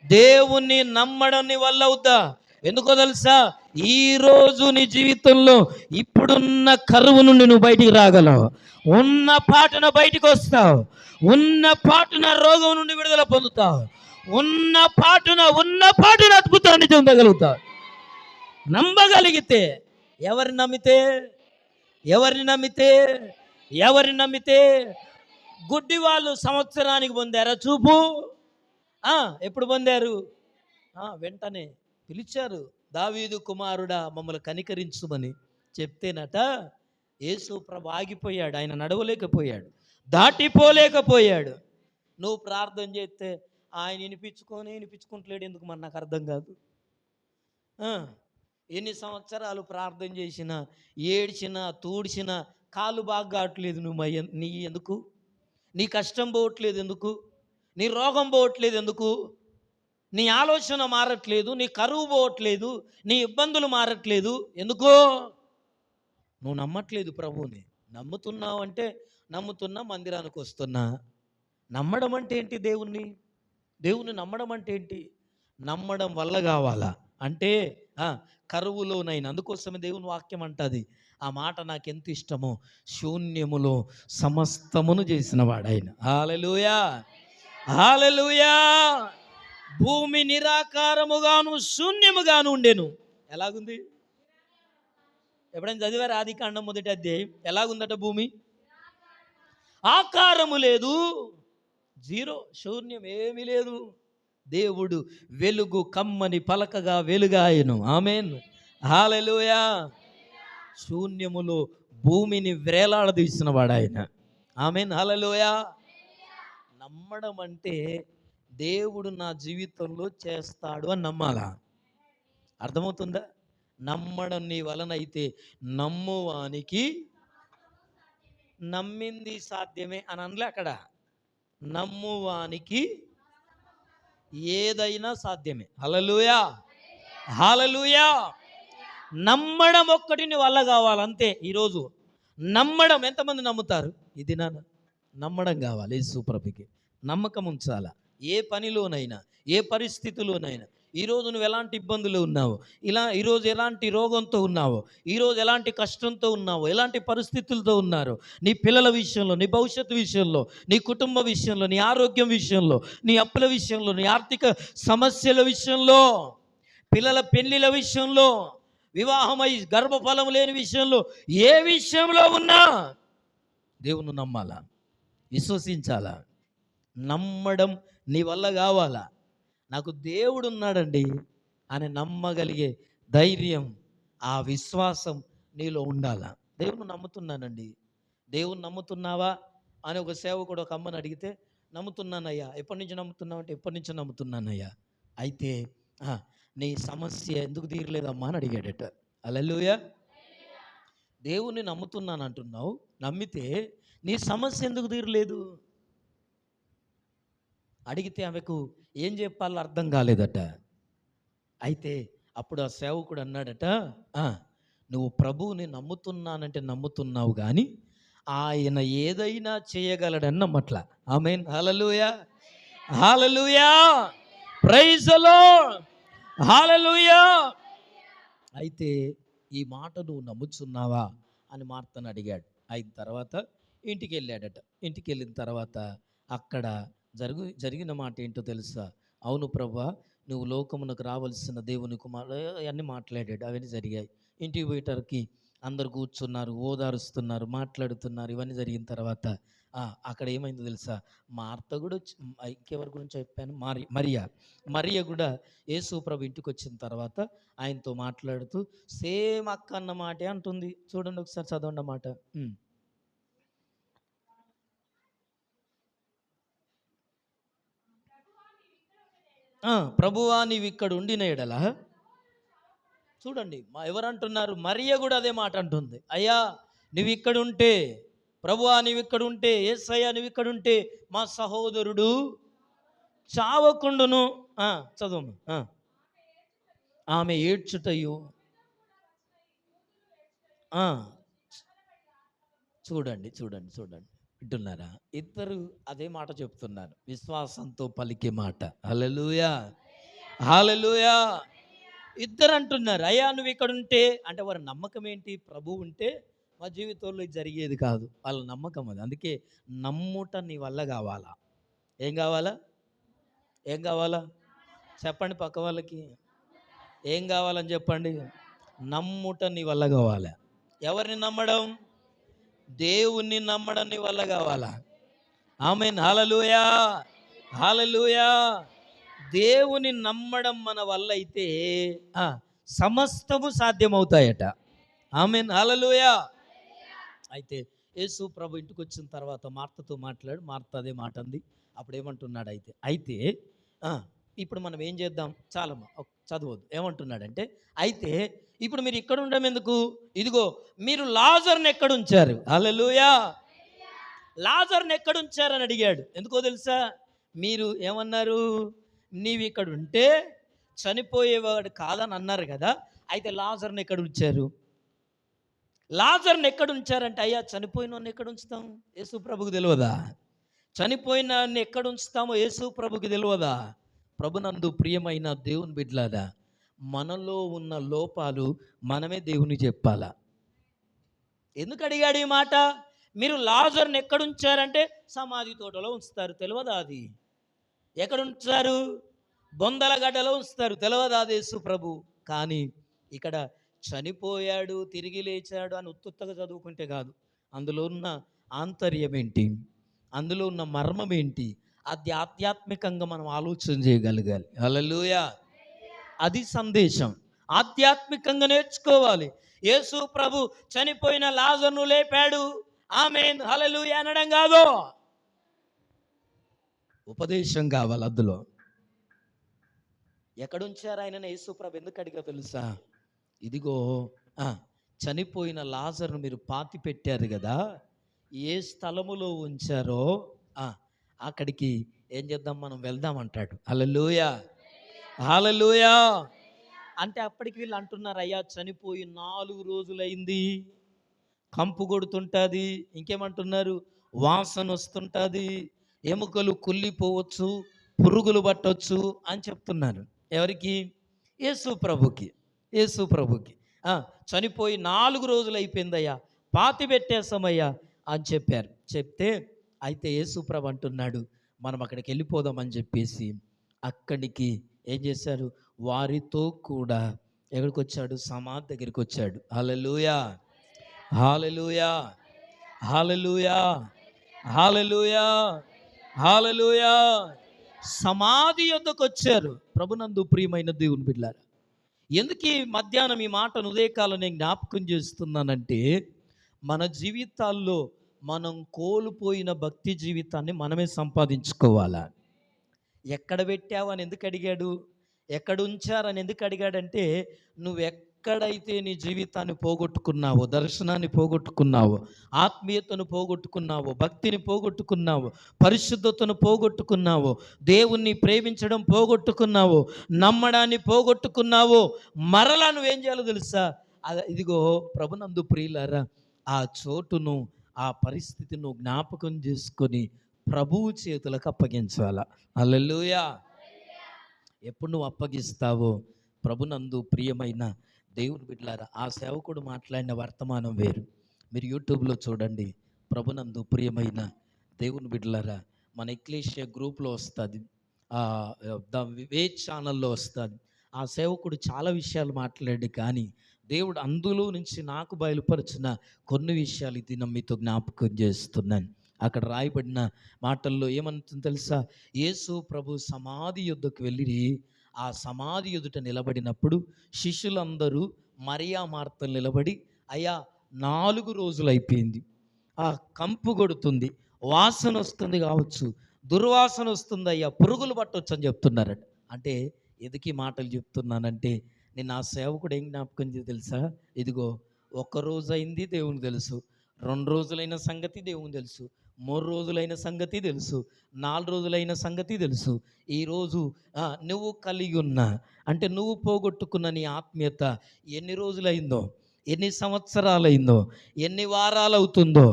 దేవుణ్ణి నమ్మడం నీ వల్ల అవుద్దా? ఎందుకో తెలుసా? ఈరోజు నీ జీవితంలో ఇప్పుడున్న కరువు నుండి నువ్వు బయటికి రాగలవు. ఉన్న పాటున బయటికి వస్తావు. ఉన్న పాటున రోగం నుండి విడుదల పొందుతావు. ఉన్న పాటున అద్భుతాన్ని చెందగలుగుతావు. నమ్మగలిగితే. ఎవరిని నమ్మితే గుడ్డి వాళ్ళు సంవత్సరానికి పొందారా చూపు? ఎప్పుడు పొందారు? వెంటనే పిలిచారు, దావీదు కుమారుడా మమ్మల్ని కనికరించుమని చెప్తేనట యేసు ప్రభు ఆగిపోయాడు. ఆయన నడవలేకపోయాడు, దాటిపోలేకపోయాడు. నువ్వు ప్రార్థన చేస్తే ఆయన వినిపించుకుంటలేడు ఎందుకు? మరి నాకు అర్థం కాదు. ఎన్ని సంవత్సరాలు ప్రార్థన చేసినా, ఏడ్చినా, తూడ్చినా కాలు బాగా కావట్లేదు. నీ ఎందుకు? నీ కష్టం పోవట్లేదు ఎందుకు? నీ రోగం పోవట్లేదు ఎందుకు? నీ ఆలోచన మారట్లేదు, నీ కరువు పోవట్లేదు, నీ ఇబ్బందులు మారట్లేదు ఎందుకో? నువ్వు నమ్మట్లేదు ప్రభువుని. నమ్ముతున్నావు అంటే, నమ్ముతున్నా, మందిరానికి వస్తున్నా. నమ్మడం అంటే ఏంటి? దేవుణ్ణి నమ్మడం అంటే ఏంటి? నమ్మడం వల్ల కావాలా అంటే కరువులోనైనా. అందుకోసమే దేవుని వాక్యం అంటది, ఆ మాట నాకు ఎంత ఇష్టమో, శూన్యములో సమస్తమును చేసిన వాడాయన. హల్లెలూయా, హల్లెలూయా. భూమి నిరాకారముగాను శూన్యముగాను ఉండెను. ఎలాగుంది? ఎప్పుడైనా చదివారు ఆదికాండం 1వ అధ్యాయం? ఎలాగుందట భూమి? ఆకారము లేదు, జీరో, శూన్యం, ఏమీ లేదు. దేవుడు వెలుగు కమ్మని పలకగా వెలుగాయెను. ఆమేన్, హల్లెలూయా. శూన్యములో భూమిని వేలాడదీసిన వాడు ఆయన. ఆమేన్, హల్లెలూయా. నమ్మడం అంటే దేవుడు నా జీవితంలో చేస్తాడు అని నమ్మాలా. అర్థమవుతుందా? నమ్మడం నీ వలన అయితే నమ్మువానికి నమ్మింది సాధ్యమే అని అనలే అక్కడ. నమ్మువానికి ఏదైనా సాధ్యమే. హల్లెలూయా, హల్లెలూయా. నమ్మడం ఒక్కటి నీ వల్ల కావాలంతే. ఈరోజు నమ్మడం ఎంతమంది నమ్ముతారు? ఇది నమ్మడం కావాలి. యేసు ప్రభుకి నమ్మకం ఉంచాలా. ఏ పనిలోనైనా, ఏ పరిస్థితిలోనైనా. ఈరోజు నువ్వు ఎలాంటి ఇబ్బందులు ఉన్నావో, ఈరోజు ఎలాంటి రోగంతో ఉన్నావో, ఈరోజు ఎలాంటి కష్టంతో ఉన్నావో, ఎలాంటి పరిస్థితులతో ఉన్నారో, నీ పిల్లల విషయంలో, నీ భవిష్యత్తు విషయంలో, నీ కుటుంబ విషయంలో, నీ ఆరోగ్యం విషయంలో, నీ అప్పుల విషయంలో, నీ ఆర్థిక సమస్యల విషయంలో, పిల్లల పెళ్లిల విషయంలో, వివాహమై గర్భఫలం లేని విషయంలో, ఏ విషయంలో ఉన్నా దేవుని నమ్మాలా, విశ్వసించాలా. నమ్మడం నీ వల్ల కావాలా. నాకు దేవుడు ఉన్నాడండి అని నమ్మగలిగే ధైర్యం, ఆ విశ్వాసం నీలో ఉండాలా. దేవుని నమ్ముతున్నానండి. దేవుని నమ్ముతున్నావా అని ఒక సేవకుడు ఒక అమ్మని అడిగితే, నమ్ముతున్నానయ్యా. ఎప్పటి నుంచి నమ్ముతున్నావు అంటే, ఎప్పటి నుంచి నమ్ముతున్నానయ్యా. అయితే నీ సమస్య ఎందుకు తీరలేదమ్మా అని అడిగాడట. హల్లెలూయా. దేవుణ్ణి నమ్ముతున్నాను అంటున్నావు, నమ్మితే నీ సమస్య ఎందుకు తీరలేదు అడిగితే ఆమెకు ఏం చెప్పాలో అర్థం కాలేదట. అయితే అప్పుడు ఆ సేవకుడు అన్నాడట, నువ్వు ప్రభువుని నమ్ముతున్నానంటే నమ్ముతున్నావు కానీ ఆయన ఏదైనా చేయగలడని నమ్మట్లా. ఆమేన్, హల్లెలూయా, హల్లెలూయా, ప్రైజ్ ది లార్డ్, హల్లెలూయా. అయితే ఈ మాట నువ్వు నమ్ముచున్నావా అని మార్తను అడిగాడు. అయిన తర్వాత ఇంటికి వెళ్ళాడట. ఇంటికి వెళ్ళిన తర్వాత అక్కడ జరిగిన మాట ఏంటో తెలుసా? అవును ప్రభువా, నువ్వు లోకమునకు రావలసిన దేవుని కుమారుడు అవన్నీ మాట్లాడాడు. అవన్నీ జరిగాయి. ఇంటికి పోయేటరికి అందరు కూర్చున్నారు, ఓదారుస్తున్నారు, మాట్లాడుతున్నారు. ఇవన్నీ జరిగిన తర్వాత అక్కడ ఏమైందో తెలుసా? మార్త కూడా ఇంకెవరి గురించి చెప్పాను, మరియ కూడా యేసు ప్రభు ఇంటికి వచ్చిన తర్వాత ఆయనతో మాట్లాడుతూ సేమ్ అక్క అన్న మాటే అంటుంది. చూడండి ఒకసారి, చదవండి అన్నమాట. ప్రభువా నీవు ఇక్కడ ఉండిన ఎడల, చూడండి ఎవరంటున్నారు? మరియ కూడా అదే మాట అంటుంది. అయ్యా నువ్వు ఇక్కడ ఉంటే, ప్రభువా నీవు ఇక్కడ ఉంటే, యేసయ్యా నువ్వు ఇక్కడ ఉంటే మా సహోదరుడు చావకుండును. చదువు. ఆమె ఏడ్చుటయు. చూడండి చూడండి చూడండి, వింటున్నారా? ఇద్దరు అదే మాట చెప్తున్నారు, విశ్వాసంతో పలికే మాట. హల్లెలూయా, హల్లెలూయా. ఇద్దరు అంటున్నారు, అయ్యా నువ్వు ఇక్కడ ఉంటే, అంటే వారి నమ్మకం ఏంటి? ప్రభు ఉంటే మా జీవితంలో జరిగేది కాదు, వాళ్ళ నమ్మకం అది. అందుకే నమ్ముట నీ వల్ల కావాలా. ఏం కావాలా? ఏం కావాలా చెప్పండి పక్క వాళ్ళకి. ఏం కావాలని చెప్పండి. నమ్ముట నీ వల్ల కావాలా. ఎవరిని నమ్మడం? దేవుణ్ణి నమ్మడం నీ వల్ల కావాలా. ఆమేన్, హల్లెలూయా, హల్లెలూయా. దేవుని నమ్మడం మన వల్ల అయితే సమస్తము సాధ్యమవుతాయట. ఆమేన్, హల్లెలూయా. అయితే యేసు ప్రభు ఇంటికి వచ్చిన తర్వాత మార్తతో మాట్లాడు. మార్త అదే మాట అంది. అప్పుడు ఏమంటున్నాడు? అయితే ఇప్పుడు మనం ఏం చేద్దాం? చాలా చదవద్దు. ఏమంటున్నాడంటే, అయితే ఇప్పుడు మీరు ఇక్కడ ఉండడం ఎందుకు? ఇదిగో మీరు లాజర్ని ఎక్కడ ఉంచారు? హల్లెలూయా. లాజర్ని ఎక్కడ ఉంచారని అడిగాడు. ఎందుకో తెలుసా? మీరు ఏమన్నారు? నీవు ఇక్కడ ఉంటే చనిపోయేవాడు కాదని అన్నారు కదా. అయితే లాజర్ని ఎక్కడ ఉంచారు? లాజర్ని ఎక్కడ ఉంచారంటే, అయ్యా చనిపోయిన ఎక్కడ ఉంచుతాం? యేసు ప్రభుకు తెలియదా? చనిపోయిన ఎక్కడ ఉంచుతామో యేసు ప్రభుకి తెలియదా? ప్రభునందు ప్రియమైన దేవుని బిడ్డలారా, మనలో ఉన్న లోపాలు మనమే దేవునికి చెప్పాలా. ఎందుకు అడిగాడు ఈ మాట? మీరు లాజర్ని ఎక్కడ ఉంచారంటే సమాధి తోటలో ఉంచుతారు, తెలియదా? అది ఎక్కడ ఉంచారు? బొందల గడ్డలో ఉంచుతారు, తెలియదా? యేసు ప్రభు. కానీ ఇక్కడ చనిపోయాడు తిరిగి లేచాడు అని ఉత్తుత్తగా చదువుకుంటే కాదు. అందులో ఉన్న ఆంతర్యం ఏంటి, అందులో ఉన్న మర్మం ఏంటి, అది ఆధ్యాత్మికంగా మనం ఆలోచన చేయగలగాలి. హల్లెలూయా. అది సందేశం. ఆధ్యాత్మికంగా నేర్చుకోవాలి. యేసు ప్రభు చనిపోయిన లాజరును లేపాడు, ఆమేన్ హల్లెలూయా అనడం కాదు, ఉపదేశం కావాలి. అందులో ఎక్కడుంచారు ఆయన యేసు ప్రభు ఎందుకు అడిగా తెలుసా? ఇదిగో చనిపోయిన లాజరును మీరు పాతి పెట్టారు కదా, ఏ స్థలములో ఉంచారో అక్కడికి ఏం చేద్దాం, మనం వెళ్దాం అంటాడు. హల్లెలూయా హల్లెలూయా. అంటే అప్పటికి వీళ్ళు అంటున్నారు, అయ్యా చనిపోయి 4 రోజులైంది, కంపు కొడుతుంటుంది, ఇంకేమంటున్నారు, వాసన వస్తుంటుంది, ఎముకలు కుళ్ళిపోవచ్చు, పురుగులు పట్టవచ్చు అని చెప్తున్నారు. ఎవరికి? యేసు ప్రభుకి. యేసు ప్రభుకి చనిపోయి 4 రోజులు అయిపోయిందయ్యా, పాతి పెట్టేసామయ్యా అని చెప్పారు. చెప్తే అయితే యేసు ప్రభు అంటున్నాడు, మనం అక్కడికి వెళ్ళిపోదామని చెప్పేసి అక్కడికి ఏం చేశారు, వారితో కూడా ఎక్కడికి వచ్చాడు, సమాధి దగ్గరికి వచ్చాడు. హల్లెలూయా హల్లెలూయా హల్లెలూయా హల్లెలూయా హల్లెలూయా. సమాధి యొద్దకు వచ్చారు. ప్రభునందు ప్రియమైన దేవుని బిడ్డలారా, ఎందుకు ఈ మధ్యాహ్నం ఈ మాటను ఉదయకాలం నేను జ్ఞాపకం చేస్తున్నానంటే, మన జీవితాల్లో మనం కోల్పోయిన భక్తి జీవితాన్ని మనమే సంపాదించుకోవాలా. ఎక్కడ పెట్టావు అని ఎందుకు అడిగాడు, ఎక్కడ ఉంచారని ఎందుకు అడిగాడంటే, నువ్వు ఎక్కడైతే నీ జీవితాన్ని పోగొట్టుకున్నావో, దర్శనాన్ని పోగొట్టుకున్నావో, ఆత్మీయతను పోగొట్టుకున్నావో, భక్తిని పోగొట్టుకున్నావో, పరిశుద్ధతను పోగొట్టుకున్నావో, దేవుణ్ణి ప్రేమించడం పోగొట్టుకున్నావో, నమ్మడాన్ని పోగొట్టుకున్నావో, మరలా నువ్వేం చేయాలో తెలుసా? ఇదిగో ప్రభునందు ప్రియులారా, ఆ చోటును, ఆ పరిస్థితిని జ్ఞాపకం చేసుకొని ప్రభువు చేతులకు అప్పగించాల. హల్లెలూయా. ఎప్పుడు నువ్వు అప్పగిస్తావో, ప్రభునందు ప్రియమైన దేవుని బిడ్డలారా, ఆ సేవకుడు మాట్లాడిన వర్తమానం వేరు. మీరు యూట్యూబ్లో చూడండి. ప్రభునందు ప్రియమైన దేవుని బిడ్డలారా, మన ఎక్లేషియా గ్రూప్లో వస్తుంది, ద వే ఛానల్లో వస్తుంది. ఆ సేవకుడు చాలా విషయాలు మాట్లాడి, కానీ దేవుడు అందులో నుంచి నాకు బయలుపరిచిన కొన్ని విషయాలు ఇది మీతో జ్ఞాపకం చేస్తున్నాను. అక్కడ రాయబడిన మాటల్లో ఏమంటుంది తెలుసా? యేసు ప్రభు సమాధి యొద్దకు వెళ్ళి ఆ సమాధి ఎదుట నిలబడినప్పుడు శిష్యులందరూ మరియా మార్తలు నిలబడి, అయ్యా 4 రోజులు అయిపోయింది, ఆ కంపు కొడుతుంది, వాసన వస్తుంది కావచ్చు, దుర్వాసన వస్తుంది అయ్యా, పురుగులు పట్టవచ్చు అని చెప్తున్నారట. అంటే ఎదుకి మాటలు చెప్తున్నానంటే, నేను ఆ సేవకుడు ఏం జ్ఞాపకం తెలుసా? ఇదిగో 1 రోజు అయింది దేవునికి తెలుసు, 2 రోజులైన సంగతి దేవునికి తెలుసు, 3 రోజులైన సంగతి తెలుసు, 4 రోజులైన సంగతి తెలుసు. ఈరోజు నువ్వు కలిగి ఉన్న, అంటే నువ్వు పోగొట్టుకున్న నీ ఆత్మీయత ఎన్ని రోజులైందో, ఎన్ని సంవత్సరాలైందో, ఎన్ని వారాలు అవుతుందో,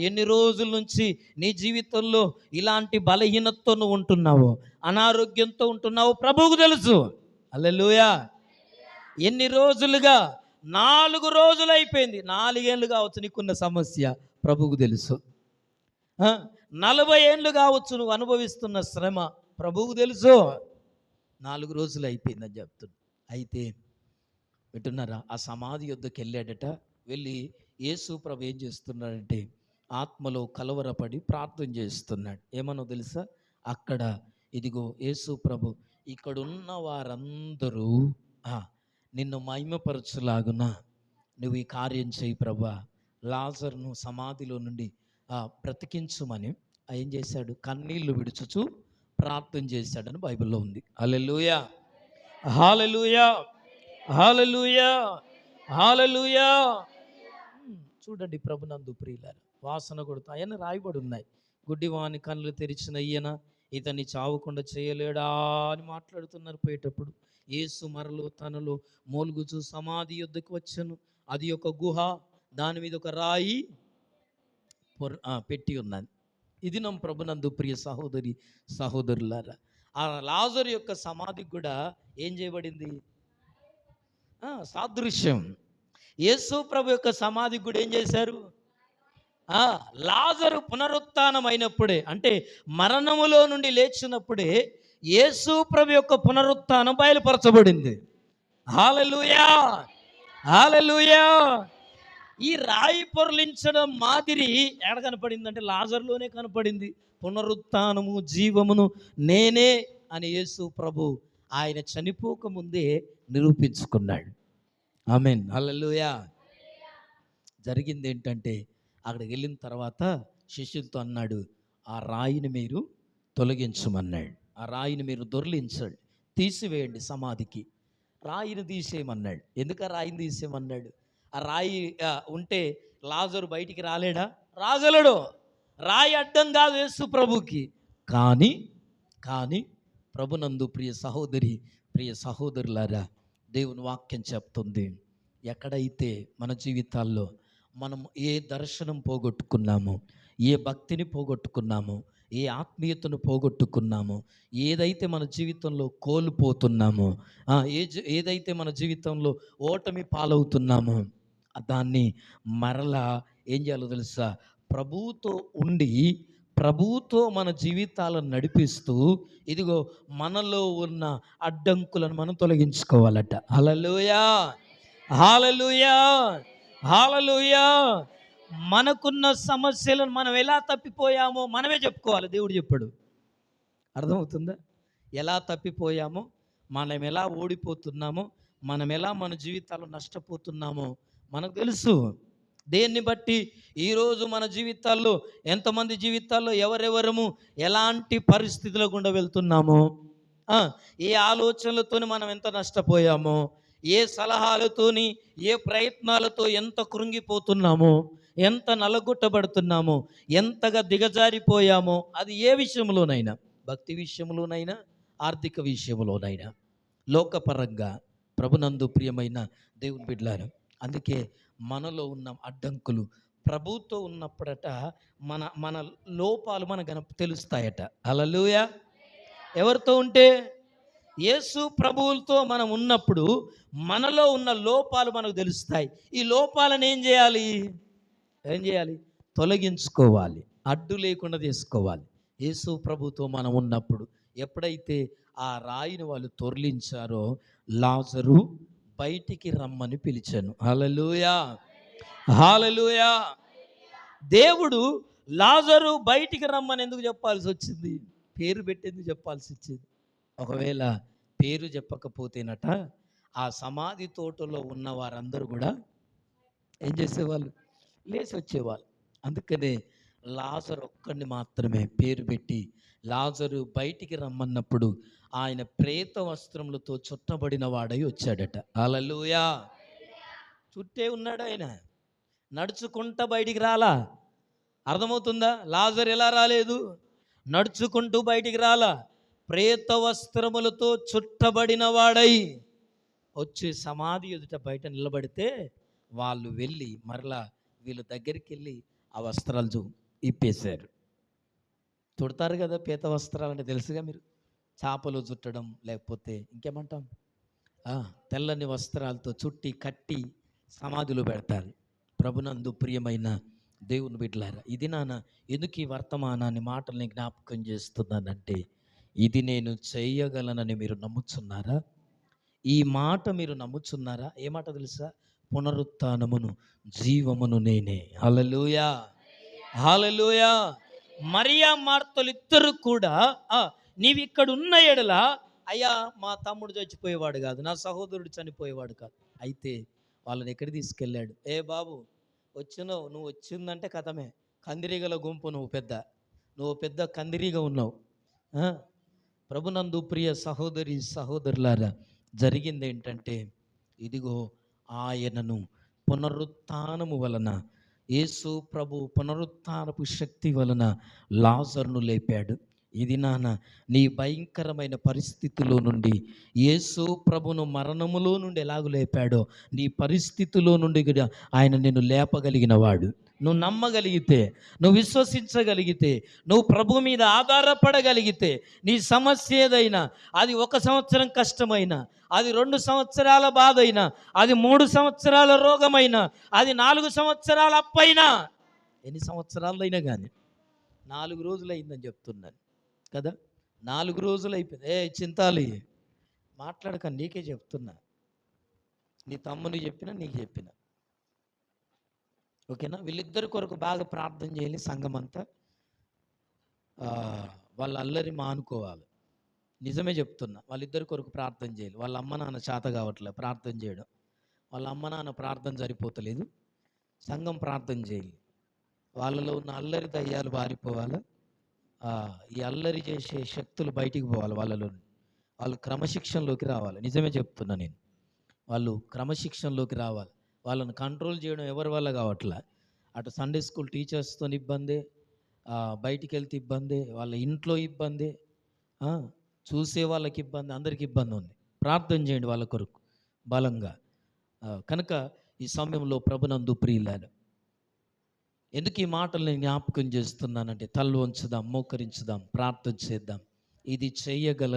ఎన్ని రోజుల నుంచి నీ జీవితంలో ఇలాంటి బలహీనతతో నువ్వు ఉంటున్నావో, అనారోగ్యంతో ఉంటున్నావో ప్రభువుకు తెలుసు. హల్లెలూయా. ఎన్ని రోజులుగా? 4 రోజులు అయిపోయింది. 4 ఏళ్ళు కావచ్చు నీకున్న సమస్య, ప్రభువుకు తెలుసు. 40 ఏళ్ళు కావచ్చు నువ్వు అనుభవిస్తున్న శ్రమ, ప్రభువుకు తెలుసు. 4 రోజులు అయిపోయిందని చెప్తున్నా. అయితే వింటున్నారా? ఆ సమాధి యొద్దకు వెళ్ళాడట. వెళ్ళి యేసు ప్రభు ఏం చేస్తున్నాడంటే, ఆత్మలో కలవరపడి ప్రార్థన చేస్తున్నాడు. ఏమనో తెలుసా? అక్కడ ఇదిగో యేసు ప్రభు, ఇక్కడున్న వారందరూ నిన్ను మహిమపరచులాగున నువ్వు ఈ కార్యం చేయి ప్రభువా, లాజరును సమాధిలో నుండి బ్రతికించుమని ఏం చేశాడు? కన్నీళ్లు విడుచుచు ప్రార్థన చేశాడని బైబిల్లో ఉంది. హల్లెలూయా హల్లెలూయా హల్లెలూయా హల్లెలూయా. చూడండి ప్రభునందు ప్రియులారా, వాసన కొడుతా ఆయన రాయబడి ఉన్నాయి. గుడ్డివాని కళ్ళు తెరిచిన ఈయన ఇతన్ని చావకుండా చేయలేడా అని మాట్లాడుతున్నారు. పోయేటప్పుడు యేసు మరలో తనలో మూలుగుచు సమాధి యొద్దకు వచ్చాను. అది ఒక గుహ, దాని మీద ఒక రాయి పెట్టి ఉన్నది. ఇది నమ్మ ప్రభునందు ప్రియ సహోదరి సహోదరులారా, ఆ లాజరు యొక్క సమాధికి కూడా ఏం చేయబడింది? సాదృశ్యం. యేసు ప్రభు యొక్క సమాధికి కూడా ఏం చేశారు? లాజరు పునరుత్థానం అయినప్పుడే, అంటే మరణములో నుండి లేచినప్పుడే యేసు ప్రభు యొక్క పునరుత్థానం బయలుపరచబడింది. హల్లెలూయా హల్లెలూయా. ఈ రాయి పొరలించడం మాదిరి ఎక్కడ కనపడిందంటే లాజరులోనే కనపడింది. పునరుత్థానము జీవమును నేనే అని యేసు ప్రభు ఆయన చనిపోక ముందే నిరూపించుకున్నాడు. ఆమేన్, హల్లెలూయా. జరిగింది ఏంటంటే అక్కడికి వెళ్ళిన తర్వాత శిష్యులతో అన్నాడు, ఆ రాయిని మీరు తొలగించమన్నాడు. ఆ రాయిని మీరు దొర్లించండి, తీసివేయండి సమాధికి. రాయిని తీసేయమన్నాడు. ఎందుకు ఆ రాయిని తీసేయమన్నాడు? ఆ రాయి ఉంటే లాజరు బయటికి రాలేడా? రాగలడు. రాయి అడ్డం కాదు యేసు ప్రభుకి. కానీ కానీ ప్రభునందు ప్రియ సహోదరి, ప్రియ సహోదరులారా, దేవుని వాక్యం చెప్తుంది, ఎక్కడైతే మన జీవితాల్లో మనం ఏ దర్శనం పోగొట్టుకున్నామో, ఏ భక్తిని పోగొట్టుకున్నామో, ఏ ఆత్మీయతను పోగొట్టుకున్నామో, ఏదైతే మన జీవితంలో కోల్పోతున్నామో, ఏదైతే మన జీవితంలో ఓటమి పాలవుతున్నామో, దాన్ని మరలా ఏం చేయాలో తెలుసా? ప్రభువుతో ఉండి ప్రభువుతో మన జీవితాలను నడిపిస్తూ, ఇదిగో మనలో ఉన్న అడ్డంకులను మనం తొలగించుకోవాలట. హల్లెలూయా, హల్లెలూయా, హల్లెలూయా. మనకున్న సమస్యలను మనం ఎలా తప్పిపోయామో మనమే చెప్పుకోవాలి. దేవుడు చెప్పాడు. అర్థమవుతుందా? ఎలా తప్పిపోయామో, మనం ఎలా ఓడిపోతున్నామో, మనం ఎలా మన జీవితాలు నష్టపోతున్నామో మనకు తెలుసు. దేన్ని బట్టి ఈరోజు మన జీవితాల్లో, ఎంతమంది జీవితాల్లో ఎవరెవరము ఎలాంటి పరిస్థితుల గుండా వెళ్తున్నామో, ఏ ఆలోచనలతోని మనం ఎంత నష్టపోయామో, ఏ సలహాలతోని, ఏ ప్రయత్నాలతో ఎంత కృంగిపోతున్నామో, ఎంత నలగొట్టబడుతున్నామో, ఎంతగా దిగజారిపోయామో, అది ఏ విషయంలోనైనా, భక్తి విషయంలోనైనా, ఆర్థిక విషయంలోనైనా, లోకపరంగా, ప్రభునందు ప్రియమైన దేవుని బిడ్డలారా, అందుకే మనలో ఉన్న అడ్డంకులు ప్రభుతో ఉన్నప్పుడట మన మన లోపాలు మనకు తెలుస్తాయట. హల్లెలూయా. ఎవరితో ఉంటే? యేసు ప్రభువులతో మనం ఉన్నప్పుడు మనలో ఉన్న లోపాలు మనకు తెలుస్తాయి. ఈ లోపాలను ఏం చేయాలి? తొలగించుకోవాలి, అడ్డు లేకుండా చేసుకోవాలి. యేసు ప్రభుతో మనం ఉన్నప్పుడు ఎప్పుడైతే ఆ రాయిని వాళ్ళు తొర్లించారో, లాజరు బయటికి రమ్మని పిలిచాను. హల్లెలూయా, హల్లెలూయా. దేవుడు లాజరు బయటికి రమ్మని ఎందుకు చెప్పాల్సి వచ్చింది? పేరు పెట్టేందుకు చెప్పాల్సి వచ్చింది? ఒకవేళ పేరు చెప్పకపోతేనట ఆ సమాధి తోటలో ఉన్న వారందరూ కూడా ఏం చేసేవాళ్ళు? లేచి వచ్చేవాళ్ళు. అందుకనే లాజరు ఒక్కడిని మాత్రమే పేరు పెట్టి, లాజరు బయటికి రమ్మన్నప్పుడు ఆయన ప్రేత వస్త్రములతో చుట్టబడిన వాడై వచ్చాడట. హల్లెలూయా. చుట్టే ఉన్నాడు ఆయన, నడుచుకుంటా బయటికి రాలా. అర్థమవుతుందా? లాజరు ఎలా రాలేదు? నడుచుకుంటూ బయటికి రాలా. ప్రేత వస్త్రములతో చుట్టబడిన వాడై వచ్చి సమాధి ఎదుట బయట నిలబడితే వాళ్ళు వెళ్ళి మరలా వీళ్ళ దగ్గరికి వెళ్ళి ఆ వస్త్రాలు ఇప్పేశారు. చుడతారు కదా పీత వస్త్రాలు అంటే తెలుసుగా మీరు. చాపలు చుట్టడం, లేకపోతే ఇంకేమంటాం, తెల్లని వస్త్రాలతో చుట్టి కట్టి సమాధిలో పెడతారు. ప్రభునందు ప్రియమైన దేవుని బిడ్డలారా, ఇది నాన్న ఎందుకు ఈ వర్తమానాన్ని మాటల్ని జ్ఞాపకం చేస్తున్నానంటే, ఇది నేను చేయగలనని మీరు నమ్ముచున్నారా? ఈ మాట మీరు నమ్ముచున్నారా? ఏ మాట తెలుసా? పునరుత్థానమును జీవమును నేనే. హల్లెలూయా, హల్లెలూయా. మరియా మార్తలు ఇద్దరు కూడా నీవు ఇక్కడ ఉన్న ఎడల, అయ్యా మా తమ్ముడు చచ్చిపోయేవాడు కాదు, నా సహోదరుడు చనిపోయేవాడు కాదు. అయితే వాళ్ళని ఎక్కడికి తీసుకెళ్ళాడు? ఏ బాబు వచ్చినావు, నువ్వు వచ్చిందంటే కథమే, కందిరీగల గుంపు, నువ్వు పెద్ద కందిరీగా ఉన్నావు. ప్రభునందు ప్రియ సహోదరి సహోదరులారా, జరిగింది ఏంటంటే, ఇదిగో ఆయనను పునరుత్థానము వలన, యేసు ప్రభు పునరుత్థానపు శక్తి వలన లాజరును లేపాడు. ఇది నాన్న నీ భయంకరమైన పరిస్థితిలో నుండి యేసు ప్రభును మరణములో నుండి ఎలాగ లేపాడో, నీ పరిస్థితిలో నుండి కూడా ఆయన నిన్ను లేపగలిగిన వాడు. నువ్వు నమ్మగలిగితే, నువ్వు విశ్వసించగలిగితే, నువ్వు ప్రభు మీద ఆధారపడగలిగితే, నీ సమస్య ఏదైనా, అది 1 సంవత్సరం కష్టమైనా, అది 2 సంవత్సరాల బాధ అయినా, అది 3 సంవత్సరాల రోగమైనా, అది 4 సంవత్సరాల అప్పైనా, ఎన్ని సంవత్సరాలు అయినా కానీ, 4 రోజులు అయిందని చెప్తున్నాను కదా, 4 రోజులు అయిపోయింది. చింతాలి మాట్లాడక, నీకే చెప్తున్నా, నీ తమ్మునికి చెప్పినా నీకు చెప్పినా. ఓకేనా? వీళ్ళిద్దరి కొరకు బాగా ప్రార్థన చేయాలి సంఘం అంతా. వాళ్ళ అల్లరి మానుకోవాలి. నిజమే చెప్తున్నా. వాళ్ళిద్దరి కొరకు ప్రార్థన చేయాలి. వాళ్ళ అమ్మ నాన్న చేత కావట్లే ప్రార్థన చేయడం. వాళ్ళ అమ్మ నాన్న ప్రార్థన సరిపోతలేదు. సంఘం ప్రార్థన చేయాలి. వాళ్ళలో ఉన్న అల్లరి దయ్యాలు పారిపోవాలి. ఈ అల్లరి చేసే శక్తులు బయటికి పోవాలి వాళ్ళలో. వాళ్ళు క్రమశిక్షణలోకి రావాలి. నిజమే చెప్తున్నా నేను. వాళ్ళు క్రమశిక్షణలోకి రావాలి. వాళ్ళని కంట్రోల్ చేయడం ఎవరి వల్ల కావట్లే. అటు సండే స్కూల్ టీచర్స్తో ఇబ్బంది, బయటికి వెళ్తే ఇబ్బంది, వాళ్ళ ఇంట్లో ఇబ్బంది, చూసే వాళ్ళకి ఇబ్బంది, అందరికి ఇబ్బంది ఉంది. ప్రార్థన చేయండి వాళ్ళ కొరకు బలంగా. కనుక ఈ సమయంలో ప్రభునందు ప్రియులారా, ఎందుకు ఈ మాటలు నేను జ్ఞాపకం చేస్తున్నానంటే, తల వంచుదాం, మోకరించుదాం, ప్రార్థన చేద్దాం. ఇది చేయగల